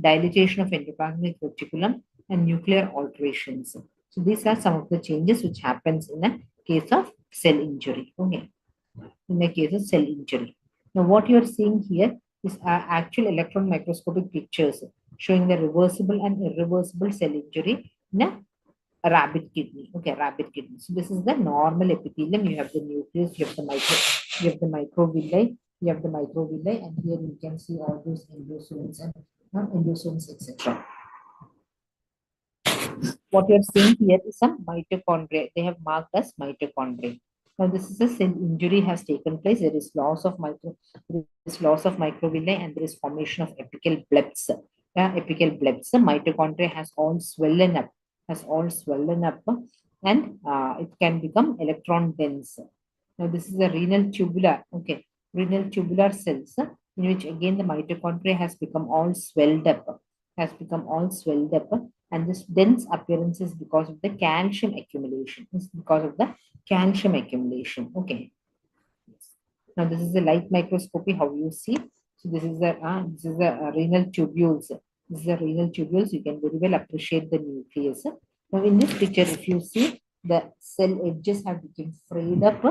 dilatation of endoplasmic reticulum, and nuclear alterations. So these are some of the changes which happens in a case of cell injury. Okay, in the case of cell injury. Now, what you are seeing here is actual electron microscopic pictures showing the reversible and irreversible cell injury in a rabbit kidney. Okay, rabbit kidney. So this is the normal epithelium. You have the nucleus, you have the microvilli, and here you can see all those endosomes and endosomes, etc. What you're seeing here is some mitochondria. They have marked as mitochondria. Now, this is a cell injury has taken place. There is loss of microvilli, and there is formation of apical blebs. Apical blebs. The mitochondria has all swollen up, and it can become electron dense. Now, this is a renal tubular. Okay, renal tubular cells in which again the mitochondria has become all swelled up, and this dense appearance is because of the calcium accumulation. Okay. Now this is the light microscopy. How you see? So this is the renal tubules. You can very well appreciate the nucleus. Now in this picture, if you see, the cell edges have become frayed up,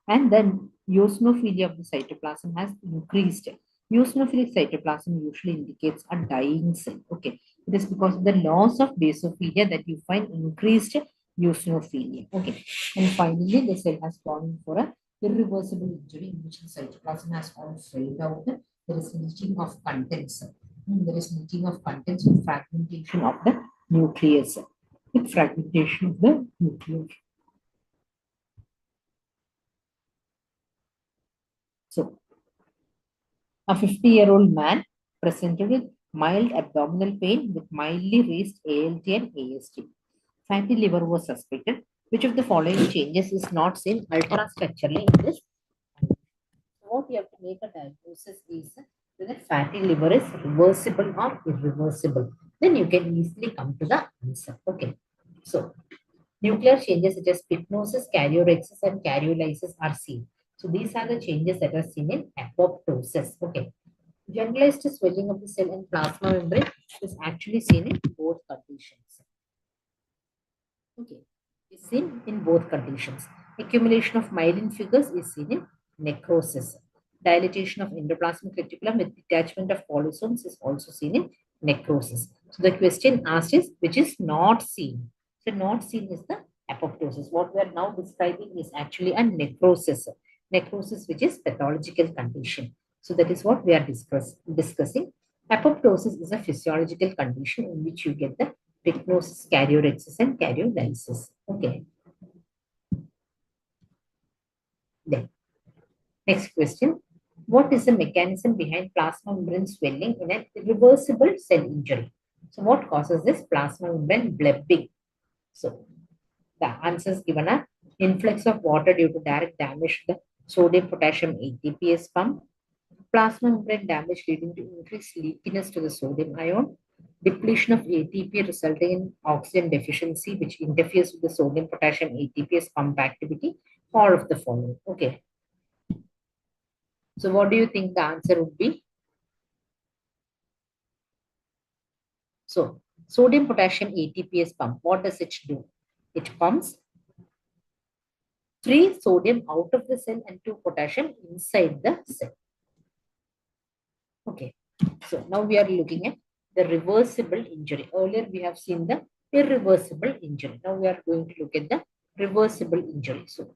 and then eosinophilia of the cytoplasm has increased. Eosinophilic cytoplasm usually indicates a dying cell. Okay, it is because of the loss of basophilia that you find increased eosinophilia. Okay, and finally the cell has gone for a irreversible injury in which the cytoplasm has all failed out. There is leaching of contents. With fragmentation of the nucleus. So, a 50-year-old man presented with mild abdominal pain with mildly raised ALT and AST. Fatty liver was suspected. Which of the following changes is not seen ultrastructurally in this? What you have to make a diagnosis is whether fatty liver is reversible or irreversible. Then you can easily come to the answer. Okay. So, nuclear changes such as pycnosis, karyorrhexis, and karyolysis are seen. So, these are the changes that are seen in apoptosis. Okay. Generalized swelling of the cell and plasma membrane is actually seen in both conditions. Okay, is seen in both conditions. Accumulation of myelin figures is seen in necrosis. Dilatation of endoplasmic reticulum with detachment of polysomes is also seen in necrosis. So the question asked is which is not seen. So not seen is the apoptosis. What we are now describing is actually a necrosis. Necrosis, which is pathological condition. So that is what we are discussing. Apoptosis is a physiological condition in which you get the pycnosis, karyorrhexis, and karyolysis. Okay. Then, next question. What is the mechanism behind plasma membrane swelling in an irreversible cell injury? So, what causes this plasma membrane blebbing? So, the answers given are influx of water due to direct damage to the sodium potassium ATPase pump, plasma membrane damage leading to increased leakiness to the sodium ion, depletion of ATP resulting in oxygen deficiency, which interferes with the sodium potassium ATPase pump activity, all of the following. Okay. So, what do you think the answer would be? So, sodium potassium ATPase pump, what does it do? It pumps free sodium out of the cell and 2 potassium inside the cell. Okay. So, now we are looking at the reversible injury. Earlier, we have seen the irreversible injury. Now, we are going to look at the reversible injury. So,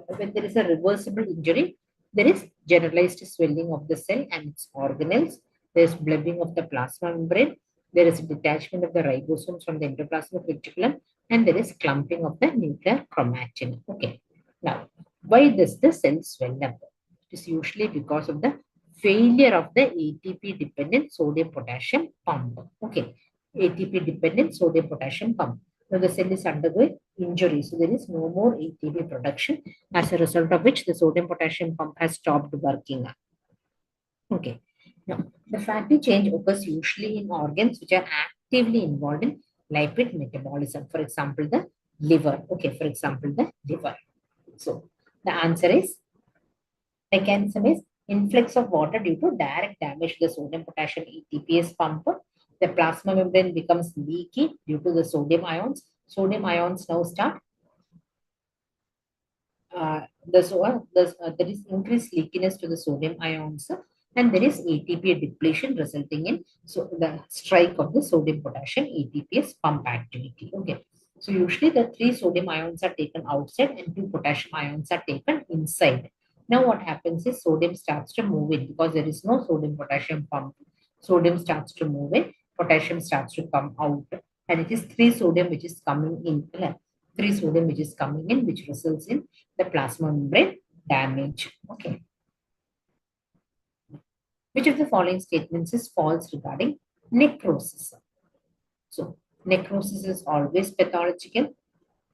when there is a reversible injury, there is generalized swelling of the cell and its organelles. There is blebbing of the plasma membrane. There is detachment of the ribosomes from the endoplasmic reticulum. and there is clumping of the nuclear chromatin. Okay. Now, why does the cell swell up? It is usually because of the failure of the ATP dependent sodium potassium pump. Okay. ATP dependent sodium potassium pump. Now the cell is undergoing injury, so there is no more ATP production, as a result of which the sodium potassium pump has stopped working. Okay. Now, the fatty change occurs usually in organs which are actively involved in lipid metabolism. For example, the liver. Okay, for example, the liver. So, the answer is mechanism is influx of water due to direct damage to the sodium potassium ATPase pump. The plasma membrane becomes leaky due to the sodium ions. Sodium ions now start there is increased leakiness to the sodium ions, and there is ATP depletion resulting in the strike of the sodium potassium ATPase pump activity. Okay. So usually the 3 sodium ions are taken outside and 2 potassium ions are taken inside. Now what happens is sodium starts to move in because there is no sodium potassium pump. Sodium starts to move in, potassium starts to come out, and it is 3 sodium which is coming in. 3 sodium which is coming in, which results in the plasma membrane damage. Okay. Which of the following statements is false regarding necrosis? So, necrosis is always pathological.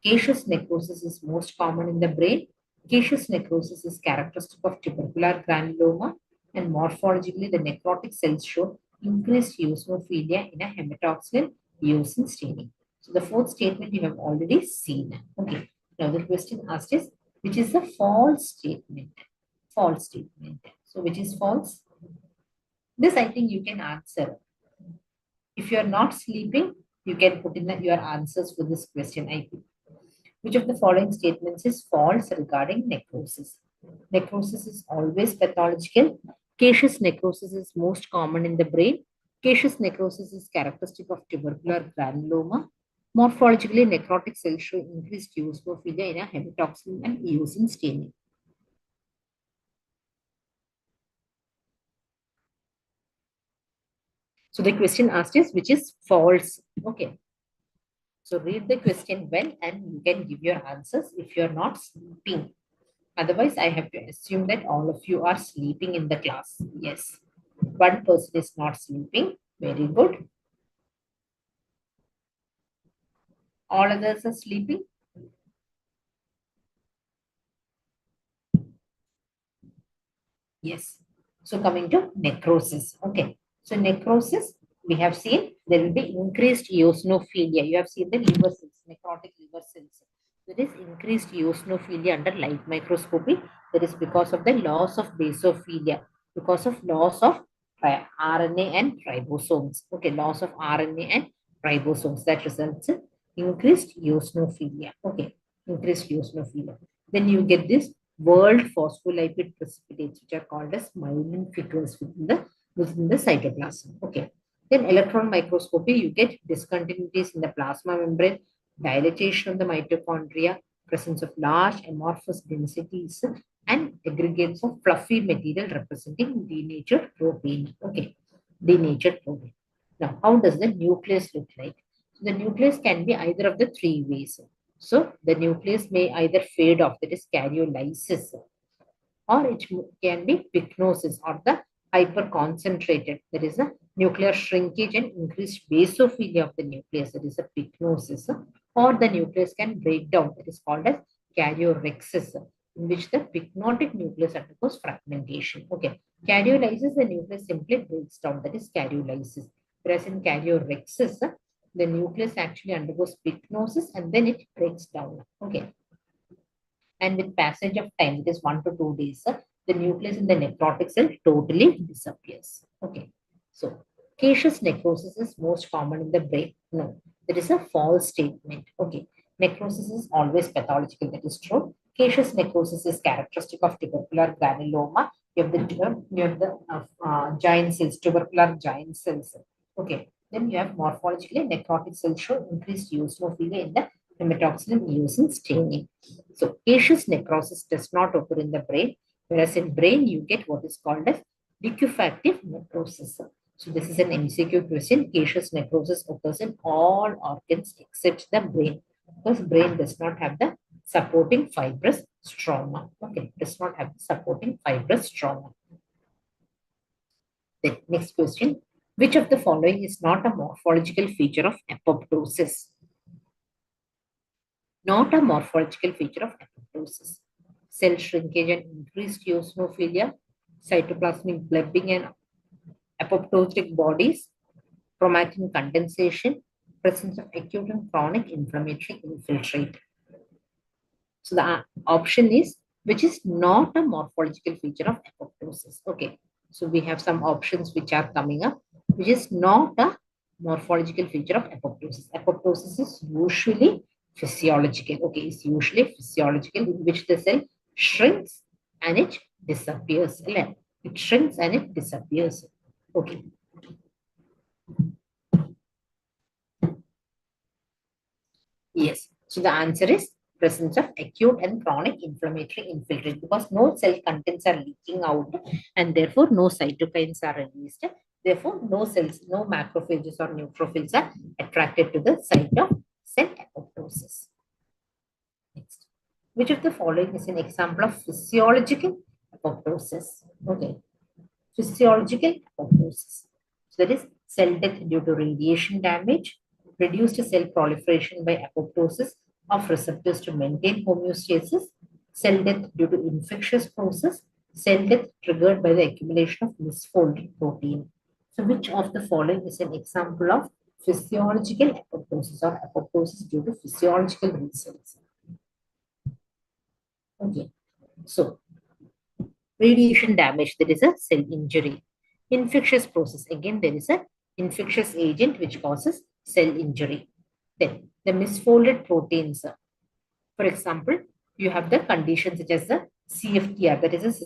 Caseous necrosis is most common in the brain. Caseous necrosis is characteristic of tubercular granuloma, and morphologically, the necrotic cells show increased eosinophilia in a hematoxylin eosin staining. So, the fourth statement you have already seen. Okay. Now, the question asked is, which is the false statement? False statement. So, which is false? This I think you can answer. If you are not sleeping, you can put in your answers for this question, I think. Which of the following statements is false regarding necrosis? Necrosis is always pathological. Caseous necrosis is most common in the brain. Caseous necrosis is characteristic of tubercular granuloma. Morphologically, necrotic cells show increased eosinophilia in a hematoxylin and eosin staining. So the question asked is which is false. Okay. So read the question well and you can give your answers if you're not sleeping. Otherwise, I have to assume that all of you are sleeping in the class. Yes. One person is not sleeping. Very good. All others are sleeping. Yes. So coming to necrosis. Okay. So necrosis, we have seen there will be increased eosinophilia. You have seen the liver cells, necrotic liver cells. There is increased eosinophilia under light microscopy. That is because of the loss of basophilia, because of loss of RNA and ribosomes. Okay, loss of RNA and ribosomes. That results in increased eosinophilia. Okay, increased eosinophilia. Then you get this world phospholipid precipitates, which are called as myelin fibrils within the cytoplasm. Okay. Then electron microscopy, you get discontinuities in the plasma membrane, dilatation of the mitochondria, presence of large amorphous densities, and aggregates of fluffy material representing denatured protein. Okay, denatured protein. Now, how does the nucleus look like? So the nucleus can be either of the 3 ways. So the nucleus may either fade off, that is karyolysis, or it can be pycnosis or the hyperconcentrated, that is a nuclear shrinkage and increased basophilia of the nucleus, that is a pycnosis, or the nucleus can break down, that is called as karyorrhexis, in which the pycnotic nucleus undergoes fragmentation. Okay, karyolysis, the nucleus simply breaks down, that is karyolysis, whereas in karyorrhexis, the nucleus actually undergoes pycnosis and then it breaks down. Okay, and with passage of time, it is 1 to 2 days, the nucleus in the necrotic cell totally disappears. Okay, so caseous necrosis is most common in the brain. No, there is a false statement. Okay, necrosis is always pathological. That is true. Caseous necrosis is characteristic of tubercular granuloma. You have the giant cells, tubercular giant cells. Okay, then you have morphologically necrotic cells show increased eosinophilia in the hematoxylin eosin staining. So caseous necrosis does not occur in the brain, whereas in brain you get what is called as liquefactive necrosis. So this is an MCQ question. Caseous necrosis occurs in all organs except the brain. because brain does not have the supporting fibrous stroma. Okay, does not have the supporting fibrous stroma. Then next question, which of the following is not a morphological feature of apoptosis? Not a morphological feature of apoptosis. Cell shrinkage and increased eosinophilia, cytoplasmic clumping and apoptotic bodies, chromatin condensation, presence of acute and chronic inflammatory infiltrate. So the option is which is not a morphological feature of apoptosis. Okay. So we have some options which are coming up, which is not a morphological feature of apoptosis. Apoptosis is usually physiological. Okay, it's usually physiological in which the cell shrinks and it disappears. It shrinks and it disappears. Okay. Yes. So the answer is presence of acute and chronic inflammatory infiltrate because no cell contents are leaking out and therefore no cytokines are released. Therefore, no cells, no macrophages or neutrophils are attracted to the site of cell apoptosis. Next. Which of the following is an example of physiological apoptosis? Okay. Physiological apoptosis. So that is cell death due to radiation damage, reduced cell proliferation by apoptosis of receptors to maintain homeostasis, cell death due to infectious process, cell death triggered by the accumulation of misfolded protein. So which of the following is an example of physiological apoptosis or apoptosis due to physiological reasons? Okay. So radiation damage, there is a cell injury. Infectious process, again, there is a infectious agent which causes cell injury. Then the misfolded proteins. For example, you have the condition such as the CFTR, that is a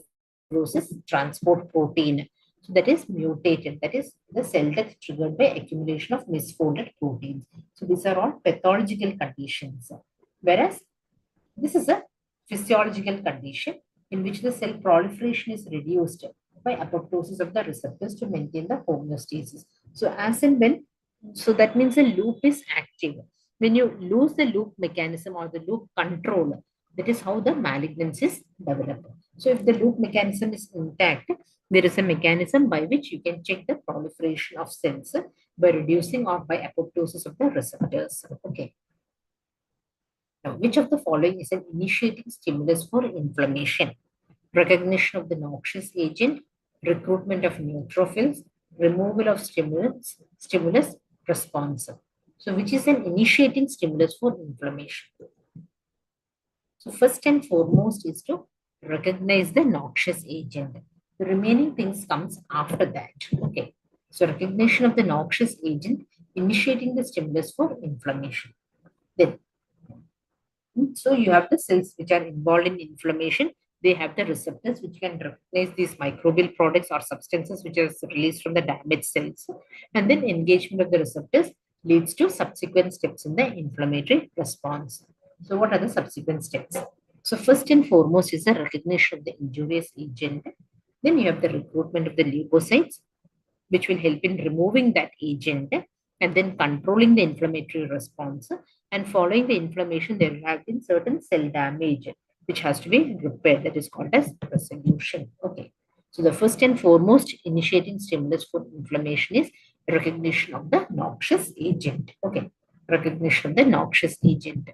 cirrhosis transport protein. So that is mutated, that is the cell death triggered by accumulation of misfolded proteins. So these are all pathological conditions. Whereas this is a physiological condition in which the cell proliferation is reduced by apoptosis of the receptors to maintain the homeostasis. So as and when, so that means the loop is active. When you lose the loop mechanism or the loop control, that is how the malignancies develop. So if the loop mechanism is intact, there is a mechanism by which you can check the proliferation of cells by reducing or by apoptosis of the receptors. Okay. Now, which of the following is an initiating stimulus for inflammation? Recognition of the noxious agent, recruitment of neutrophils, removal of stimulus response. So, which is an initiating stimulus for inflammation? So, first and foremost is to recognize the noxious agent. The remaining things comes after that. Okay. So, recognition of the noxious agent initiating the stimulus for inflammation. Then so you have the cells which are involved in inflammation. They have the receptors which can recognize these microbial products or substances which are released from the damaged cells. And then engagement of the receptors leads to subsequent steps in the inflammatory response. So what are the subsequent steps? So first and foremost is the recognition of the injurious agent. Then you have the recruitment of the leukocytes, which will help in removing that agent and then controlling the inflammatory response. And following the inflammation, there have been certain cell damage which has to be repaired. That is called as resolution. Okay. So the first and foremost initiating stimulus for inflammation is recognition of the noxious agent. Okay. Recognition of the noxious agent.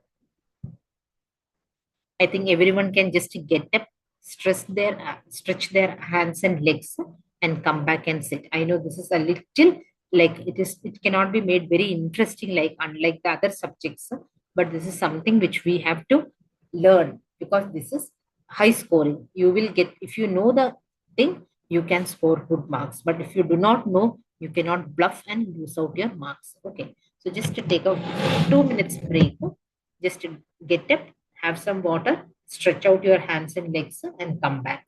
I think everyone can just get up, stretch their hands and legs, and come back and sit. I know this is a little like it cannot be made very interesting, like unlike the other subjects, but this is something which we have to learn because this is high scoring. You will get, if you know the thing, you can score good marks, but if you do not know, you cannot bluff and lose out your marks. Okay, so just to take a 2 minutes break, just to get up, have some water, stretch out your hands and legs, and come back.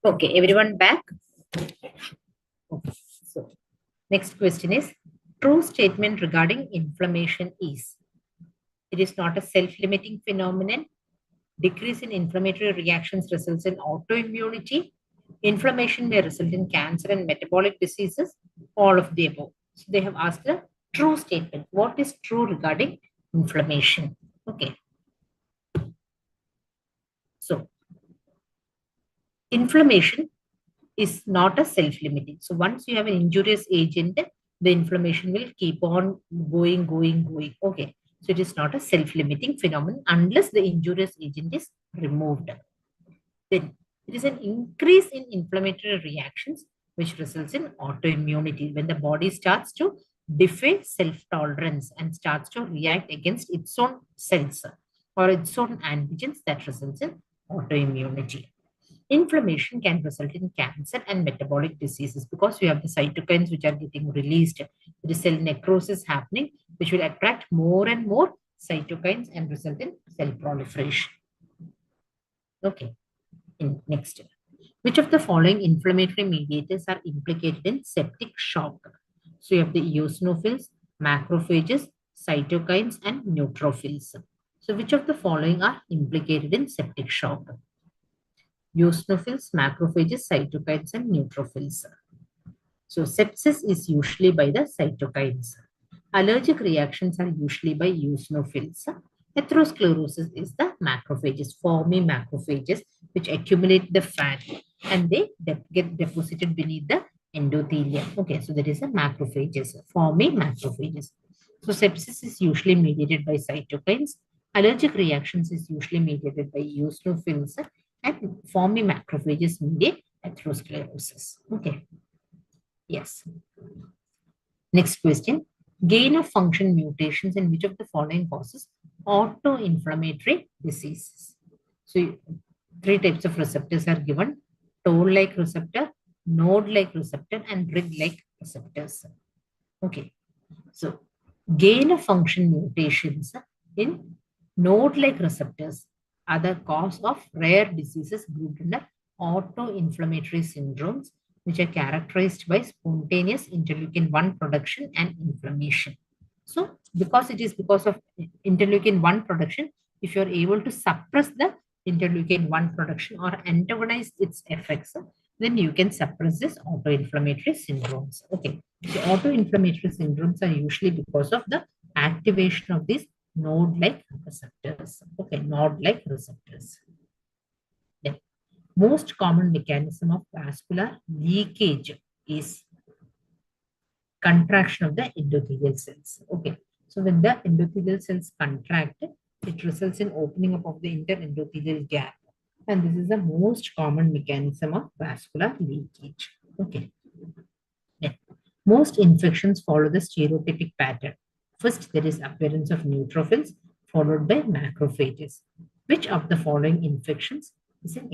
Okay, everyone back? Okay. So, next question is, true statement regarding inflammation is, it is not a self-limiting phenomenon. Decrease in inflammatory reactions results in autoimmunity. Inflammation may result in cancer and metabolic diseases, all of the above. So they have asked a true statement. What is true regarding inflammation? Okay. So inflammation is not a self-limiting. So once you have an injurious agent, the inflammation will keep on going. Okay. So it is not a self-limiting phenomenon unless the injurious agent is removed. Then there is an increase in inflammatory reactions, which results in autoimmunity when the body starts to defy self-tolerance and starts to react against its own cells or its own antigens, that results in autoimmunity. Inflammation can result in cancer and metabolic diseases because you have the cytokines which are getting released. There is cell necrosis happening, which will attract more and more cytokines and result in cell proliferation. Okay. Next, which of the following inflammatory mediators are implicated in septic shock? So you have the eosinophils, macrophages, cytokines, and neutrophils. So which of the following are implicated in septic shock? Eosinophils, macrophages, cytokines, and neutrophils. So sepsis is usually by the cytokines. Allergic reactions are usually by eosinophils. Atherosclerosis is the macrophages, foamy macrophages, which accumulate the fat and they get deposited beneath the endothelium. Okay, so there is a macrophages, foamy macrophages. So sepsis is usually mediated by cytokines. Allergic reactions is usually mediated by eosinophils and foamy macrophages mediate atherosclerosis. Okay, yes. Next question. Gain of function mutations in which of the following causes autoinflammatory diseases? So, three types of receptors are given: toll-like receptor, node-like receptor, and grid-like receptors. Okay. So, gain of function mutations in node-like receptors are the cause of rare diseases grouped under autoinflammatory syndromes, which are characterized by spontaneous interleukin 1 production and inflammation. So, because it is because of interleukin 1 production, if you are able to suppress the interleukin 1 production or antagonize its effects, then you can suppress this autoinflammatory syndromes. Okay. So autoinflammatory syndromes are usually because of the activation of these node-like receptors. Okay, node-like receptors. Then, most common mechanism of vascular leakage is contraction of the endothelial cells. Okay, so when the endothelial cells contract, it results in opening up of the interendothelial gap. And this is the most common mechanism of vascular leakage. Okay. Then, most infections follow the stereotypic pattern. First, there is appearance of neutrophils, followed by macrophages. Which of the following infections is an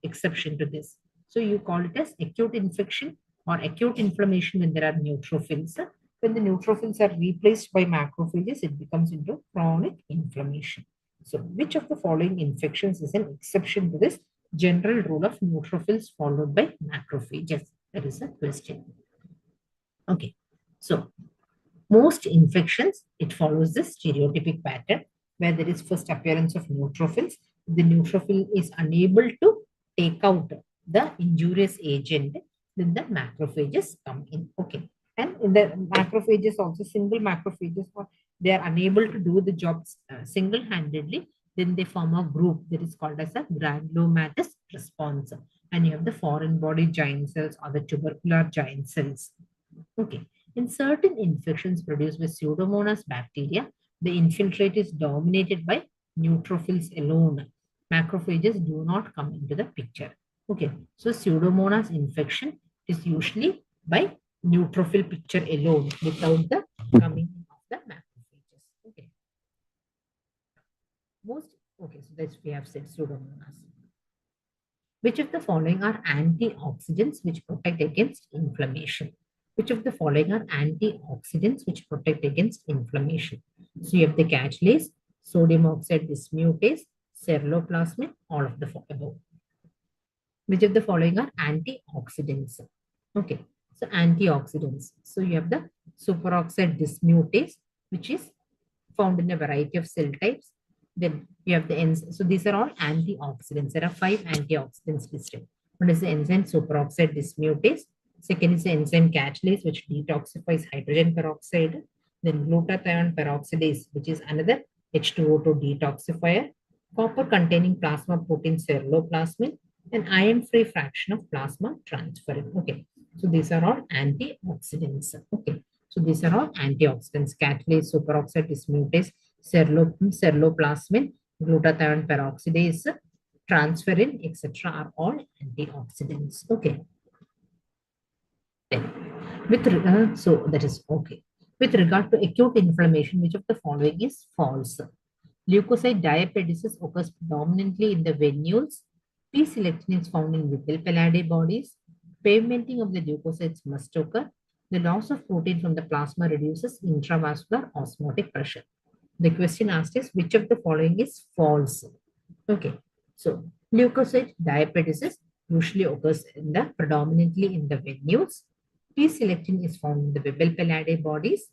exception to this? So you call it as acute infection or acute inflammation when there are neutrophils. When the neutrophils are replaced by macrophages, it becomes into chronic inflammation. So which of the following infections is an exception to this general rule of neutrophils followed by macrophages? That is a question. Okay, so most infections, it follows the stereotypic pattern where there is first appearance of neutrophils. The neutrophil is unable to take out the injurious agent, then the macrophages come in. Okay, and in the macrophages also, single macrophages, they are unable to do the jobs single-handedly. Then they form a group that is called as a granulomatous response. And you have the foreign body giant cells or the tubercular giant cells. Okay. In certain infections produced by Pseudomonas bacteria, the infiltrate is dominated by neutrophils alone. Macrophages do not come into the picture. Okay. So Pseudomonas infection is usually by neutrophil picture alone without the coming of the macrophages. Okay. Okay, so that's we have said Pseudomonas. Which of the following are antioxidants which protect against inflammation? Which of the following are antioxidants which protect against inflammation? So you have the catalase, sodium oxide dismutase, ceruloplasmin, all of the above. Which of the following are antioxidants? Okay, so antioxidants. So you have the superoxide dismutase, which is found in a variety of cell types. Then you have the enzyme. So these are all antioxidants. There are 5 antioxidants listed. One is the enzyme superoxide dismutase. Second is the enzyme catalase, which detoxifies hydrogen peroxide. Then glutathione peroxidase, which is another H2O2 detoxifier. Copper containing plasma protein ceruloplasmin, and iron-free fraction of plasma transferrin. Okay, so these are all antioxidants. Okay, so these are all antioxidants: catalase, superoxide dismutase, ceruloplasmin, glutathione peroxidase, transferrin, etc. are all antioxidants. Okay. Then, so that is okay. With regard to acute inflammation, which of the following is false? Leukocyte diapedesis occurs predominantly in the venules. P-selectin is found in Whipple-Pallade bodies. Pavementing of the leukocytes must occur. The loss of protein from the plasma reduces intravascular osmotic pressure. The question asked is, which of the following is false? Okay, so leukocyte diapedesis usually occurs predominantly in the venules. P-selectin is found in the Whipple-Pallade bodies.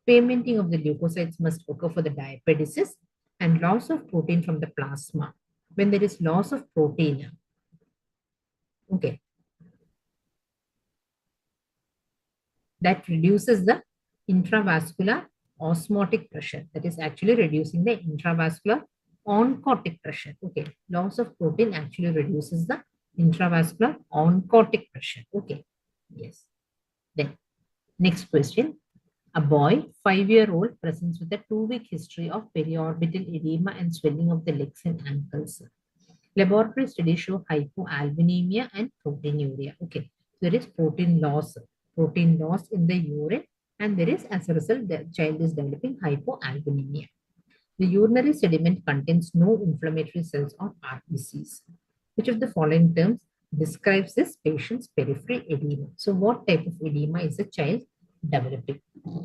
Pavementing of the leukocytes must occur for the diapedesis, and loss of protein from the plasma. When there is loss of protein, okay, that reduces the intravascular osmotic pressure. That is actually reducing the intravascular oncotic pressure. Okay, loss of protein actually reduces the intravascular oncotic pressure. Okay, yes. Then, next question. A boy, 5-year-old, presents with a 2-week history of periorbital edema and swelling of the legs and ankles. Laboratory studies show hypoalbuminemia and proteinuria. Okay, there is protein loss in the urine, and there is, as a result, the child is developing hypoalbuminemia. The urinary sediment contains no inflammatory cells or RBCs. Which of the following terms describes this patient's peripheral edema? So, what type of edema is the child developing?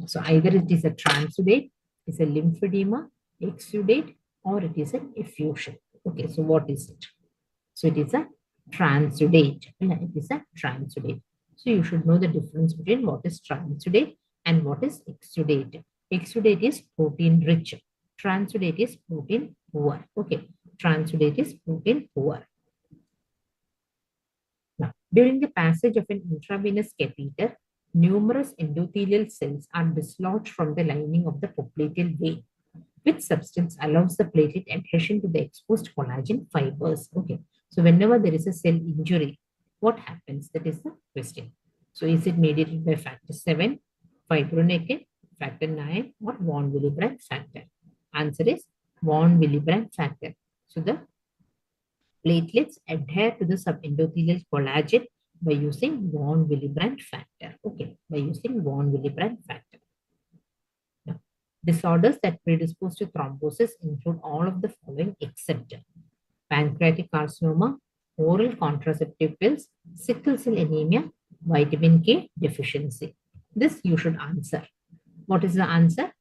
So, either it is a transudate, it's a lymphedema, exudate, or it is an effusion. Okay, so what is it? So, it is a transudate. It is a transudate. So, you should know the difference between what is transudate and what is exudate. Exudate is protein rich. Transudate is protein poor. Okay, transudate is protein poor. Now, during the passage of an intravenous catheter, numerous endothelial cells are dislodged from the lining of the popliteal vein. Which substance allows the platelet adhesion to the exposed collagen fibers? Okay, so whenever there is a cell injury, what happens? That is the question. So, is it mediated by factor 7, fibronectin, factor 9, or von Willebrand factor? Answer is von Willebrand factor. So, the platelets adhere to the subendothelial collagen by using von Willebrand factor. Okay, by using von Willebrand factor. Now, disorders that predispose to thrombosis include all of the following except pancreatic carcinoma, oral contraceptive pills, sickle cell anemia, vitamin K deficiency. This you should answer. What is the answer?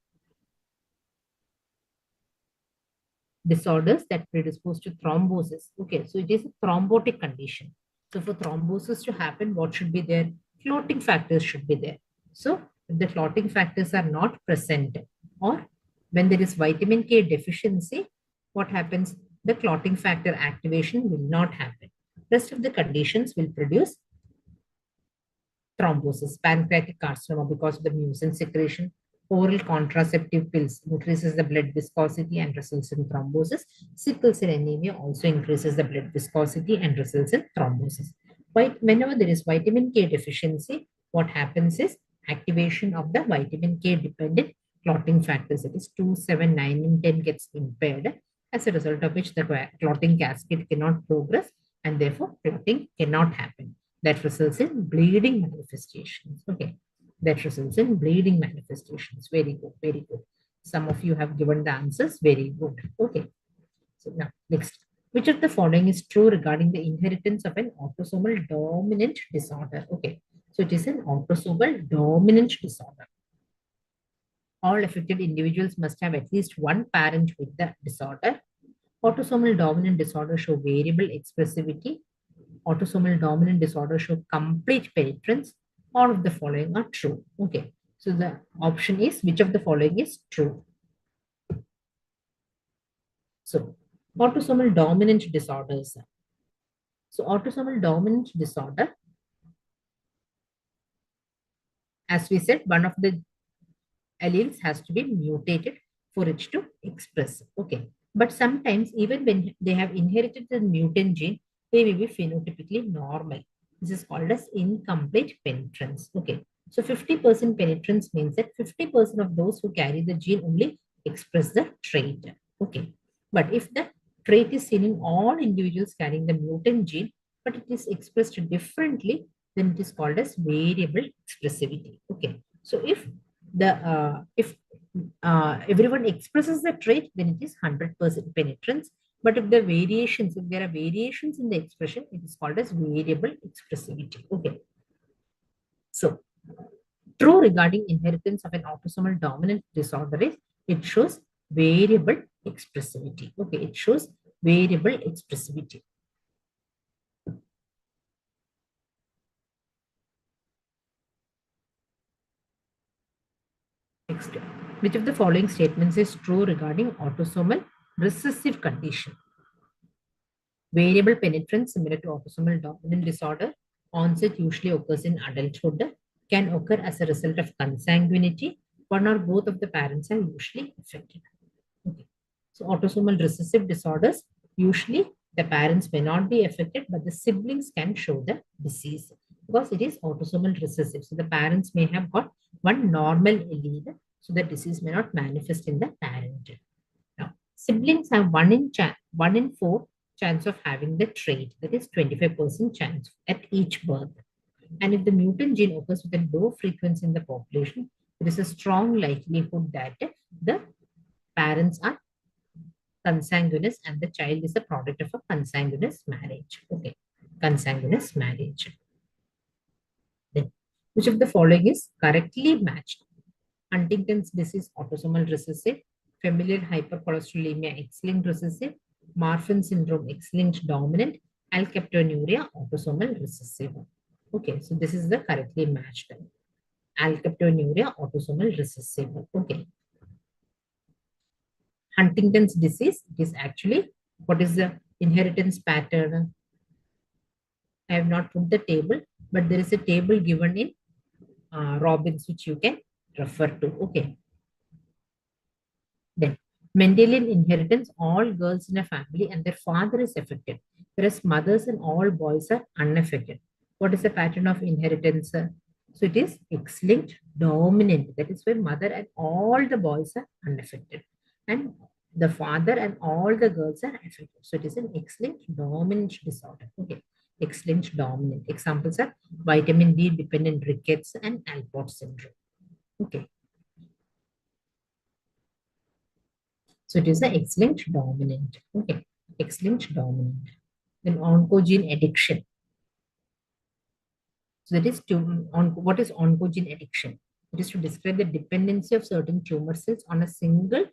Disorders that predispose to thrombosis. Okay, so it is a thrombotic condition. So for thrombosis to happen, what should be there? Clotting factors should be there. So if the clotting factors are not present, or when there is vitamin K deficiency, what happens? The clotting factor activation will not happen. Rest of the conditions will produce thrombosis. Pancreatic carcinoma because of the mucin secretion. Oral contraceptive pills increases the blood viscosity and results in thrombosis. Sickle cell anemia also increases the blood viscosity and results in thrombosis. Whenever there is vitamin K deficiency, what happens is activation of the vitamin K dependent clotting factors. It is 2, 7, 9, and 10 gets impaired, as a result of which the clotting cascade cannot progress, and therefore clotting cannot happen. That results in bleeding manifestations. Okay, that results in bleeding manifestations. Very good, very good. Some of you have given the answers. Very good. Okay, so now next. Which of the following is true regarding the inheritance of an autosomal dominant disorder? Okay, so it is an autosomal dominant disorder. All affected individuals must have at least one parent with the disorder. Autosomal dominant disorder show variable expressivity. autosomal dominant disorder show complete penetrance. All of the following are true. Okay. So the option is which of the following is true. So autosomal dominant disorders. So autosomal dominant disorder, as we said, one of the alleles has to be mutated for it to express. Okay. But sometimes, even when they have inherited the mutant gene, they may be phenotypically normal. This is called as incomplete penetrance. Okay. So 50% penetrance means that 50% of those who carry the gene only express the trait. Okay. But if the trait is seen in all individuals carrying the mutant gene, but it is expressed differently, then it is called as variable expressivity. Okay. So if everyone expresses the trait, then it is 100% penetrance. But if there are variations in the expression, it is called as variable expressivity. Okay. So true regarding inheritance of an autosomal dominant disorder is it shows variable expressivity. Okay, it shows variable expressivity. Next, which of the following statements is true regarding autosomal recessive condition? Variable penetrance similar to autosomal dominant disorder. Onset usually occurs in adulthood. Can occur as a result of consanguinity. One or both of the parents are usually affected. Okay. So autosomal recessive disorders, usually the parents may not be affected, but the siblings can show the disease because it is autosomal recessive. So the parents may have got one normal allele, so the disease may not manifest in the parent. Now, siblings have 1 in 4 chance of having the trait, that is 25% chance at each birth. And if the mutant gene occurs with a low frequency in the population, there is a strong likelihood that the parents are consanguineous and the child is a product of a consanguineous marriage. Okay, consanguineous marriage. Then, which of the following is correctly matched? Huntington's disease, autosomal recessive. Familial hypercholesterolemia, X-linked recessive. Marfan syndrome, X-linked dominant. Alkaptonuria, autosomal recessive. Okay, so this is the correctly matched. Alkaptonuria, autosomal recessive. Okay. Huntington's disease is actually, what is the inheritance pattern? I have not put the table, but there is a table given in Robbins which you can refer to. Okay. Then Mendelian inheritance, all girls in a family and their father is affected, whereas mothers and all boys are unaffected. What is the pattern of inheritance? So it is X-linked dominant. That is why mother and all the boys are unaffected. And the father and all the girls are affected. So it is an X-linked dominant disorder. Okay. X-linked dominant. Examples are vitamin D dependent rickets and Alport syndrome. Okay. So it is the X-linked dominant. Okay. X-linked dominant. Then oncogene addiction. So that is what is oncogene addiction? It is to describe the dependency of certain tumor cells on a single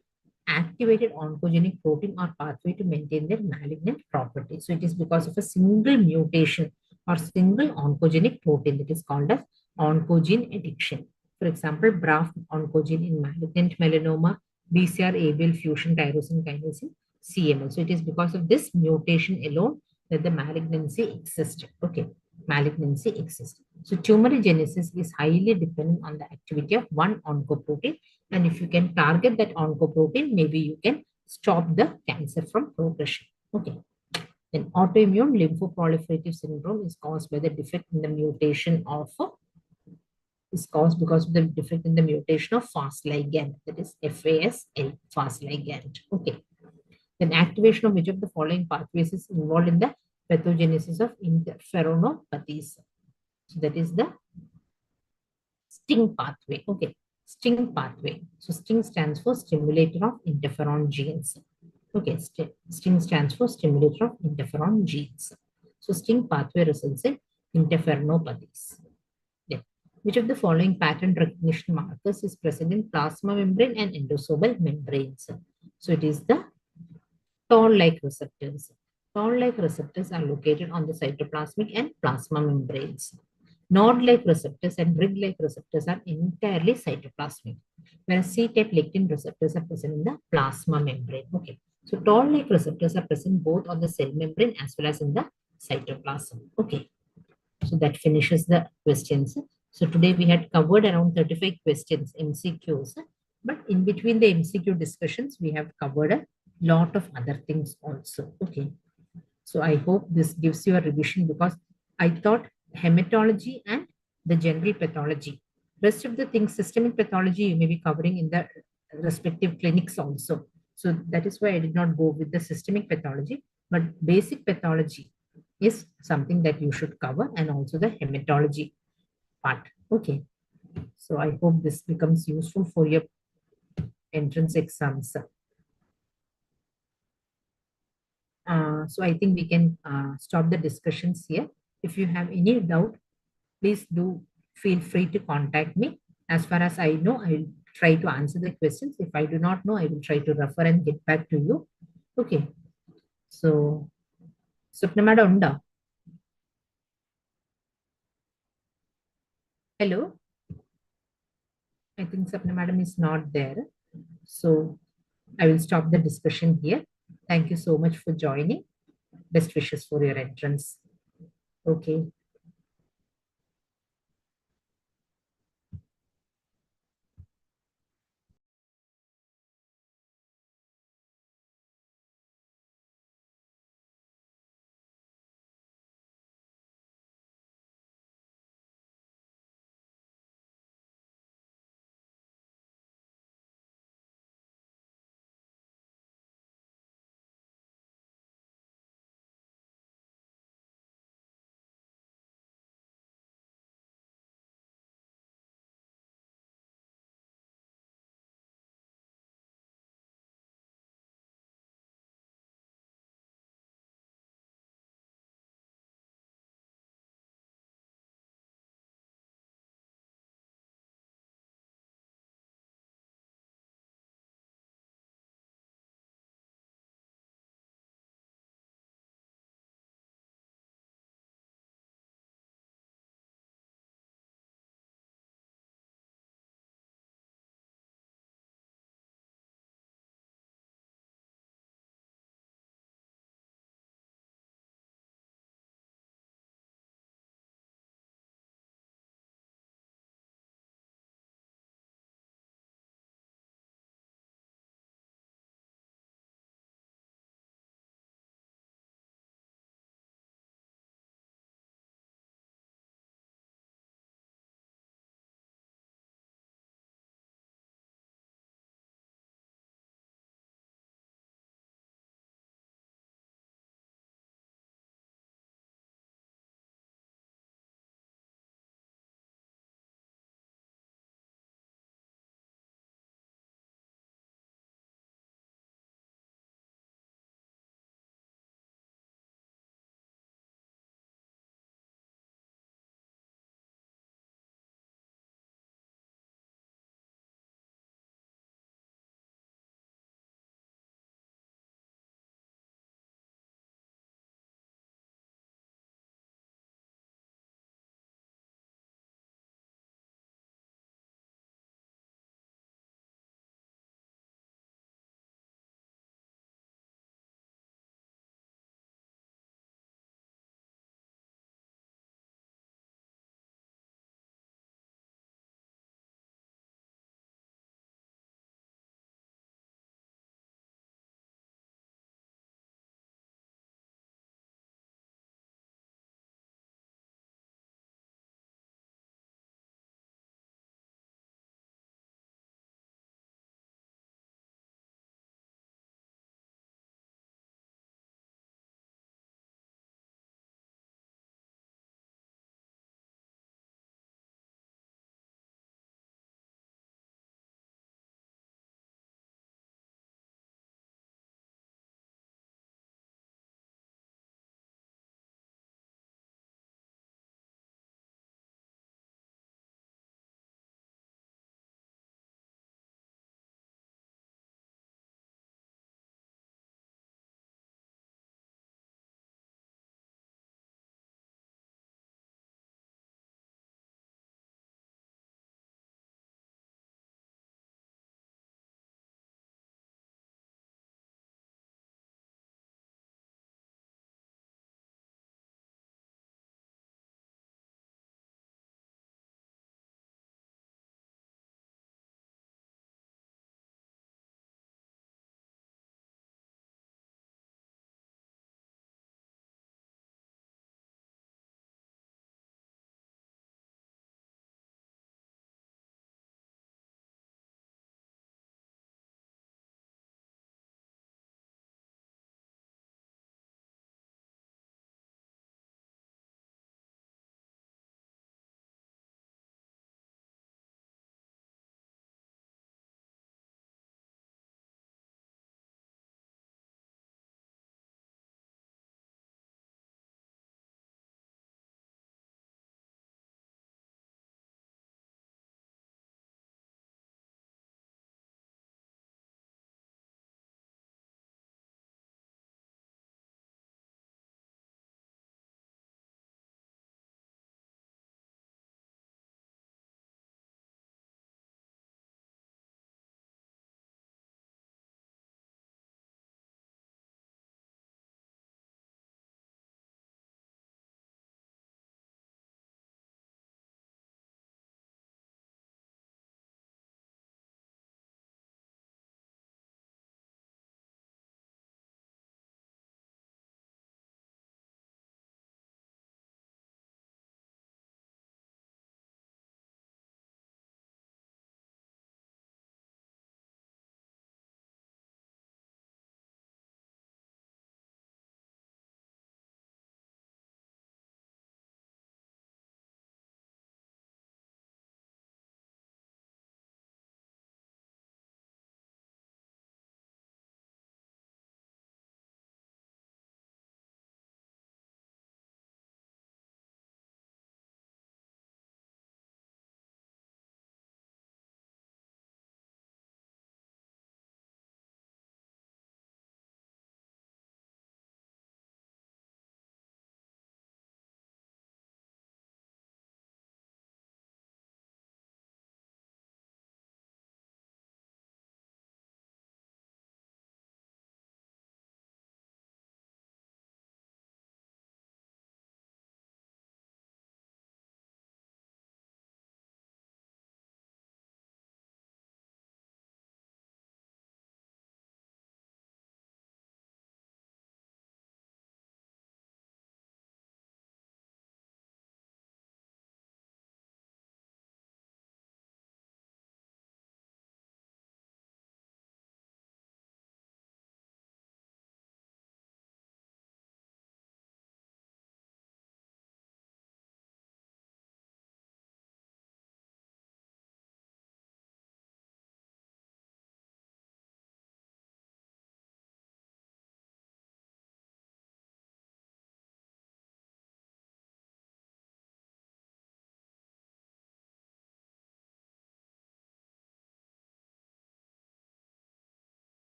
activated oncogenic protein or pathway to maintain their malignant properties. So it is because of a single mutation or single oncogenic protein that is called as oncogene addiction. For example, BRAF oncogene in malignant melanoma, BCR-ABL fusion tyrosine kinase in CML. So it is because of this mutation alone that the malignancy exists. Okay, malignancy exists. So tumorigenesis is highly dependent on the activity of one oncoprotein, and if you can target that oncoprotein, maybe you can stop the cancer from progression. Okay. Then autoimmune lymphoproliferative syndrome is caused by the defect in the mutation of is caused because of the defect in the mutation of FAS ligand, that is FASL, FAS ligand. Okay. Then activation of which of the following pathways is involved in the pathogenesis of interferonopathies? So that is the STING pathway. Okay, STING pathway. So STING stands for stimulator of interferon genes. Okay, STING stands for stimulator of interferon genes. So STING pathway results in interferonopathies. Yeah. Which of the following pattern recognition markers is present in plasma membrane and endosomal membranes? So it is the toll-like receptors. Toll-like receptors are located on the cytoplasmic and plasma membranes. Node-like receptors and grid-like receptors are entirely cytoplasmic, whereas C-type lectin receptors are present in the plasma membrane. Okay, so toll-like receptors are present both on the cell membrane as well as in the cytoplasm. Okay, so that finishes the questions. So today we had covered around 35 questions, MCQs, but in between the MCQ discussions, we have covered a lot of other things also. Okay. So I hope this gives you a revision because I thought hematology and the general pathology, rest of the things, systemic pathology, you may be covering in the respective clinics also. So that is why I did not go with the systemic pathology, but basic pathology is something that you should cover and also the hematology part. Okay. So I hope this becomes useful for your entrance exams. So I think we can stop the discussions here. If you have any doubt, please do feel free to contact me. As far as I know, I will try to answer the questions. If I do not know, I will try to refer and get back to you. Okay. So, Swapna madam, unda? Hello. I think Swapna madam is not there. So, I will stop the discussion here. Thank you so much for joining. Best wishes for your entrance. Okay.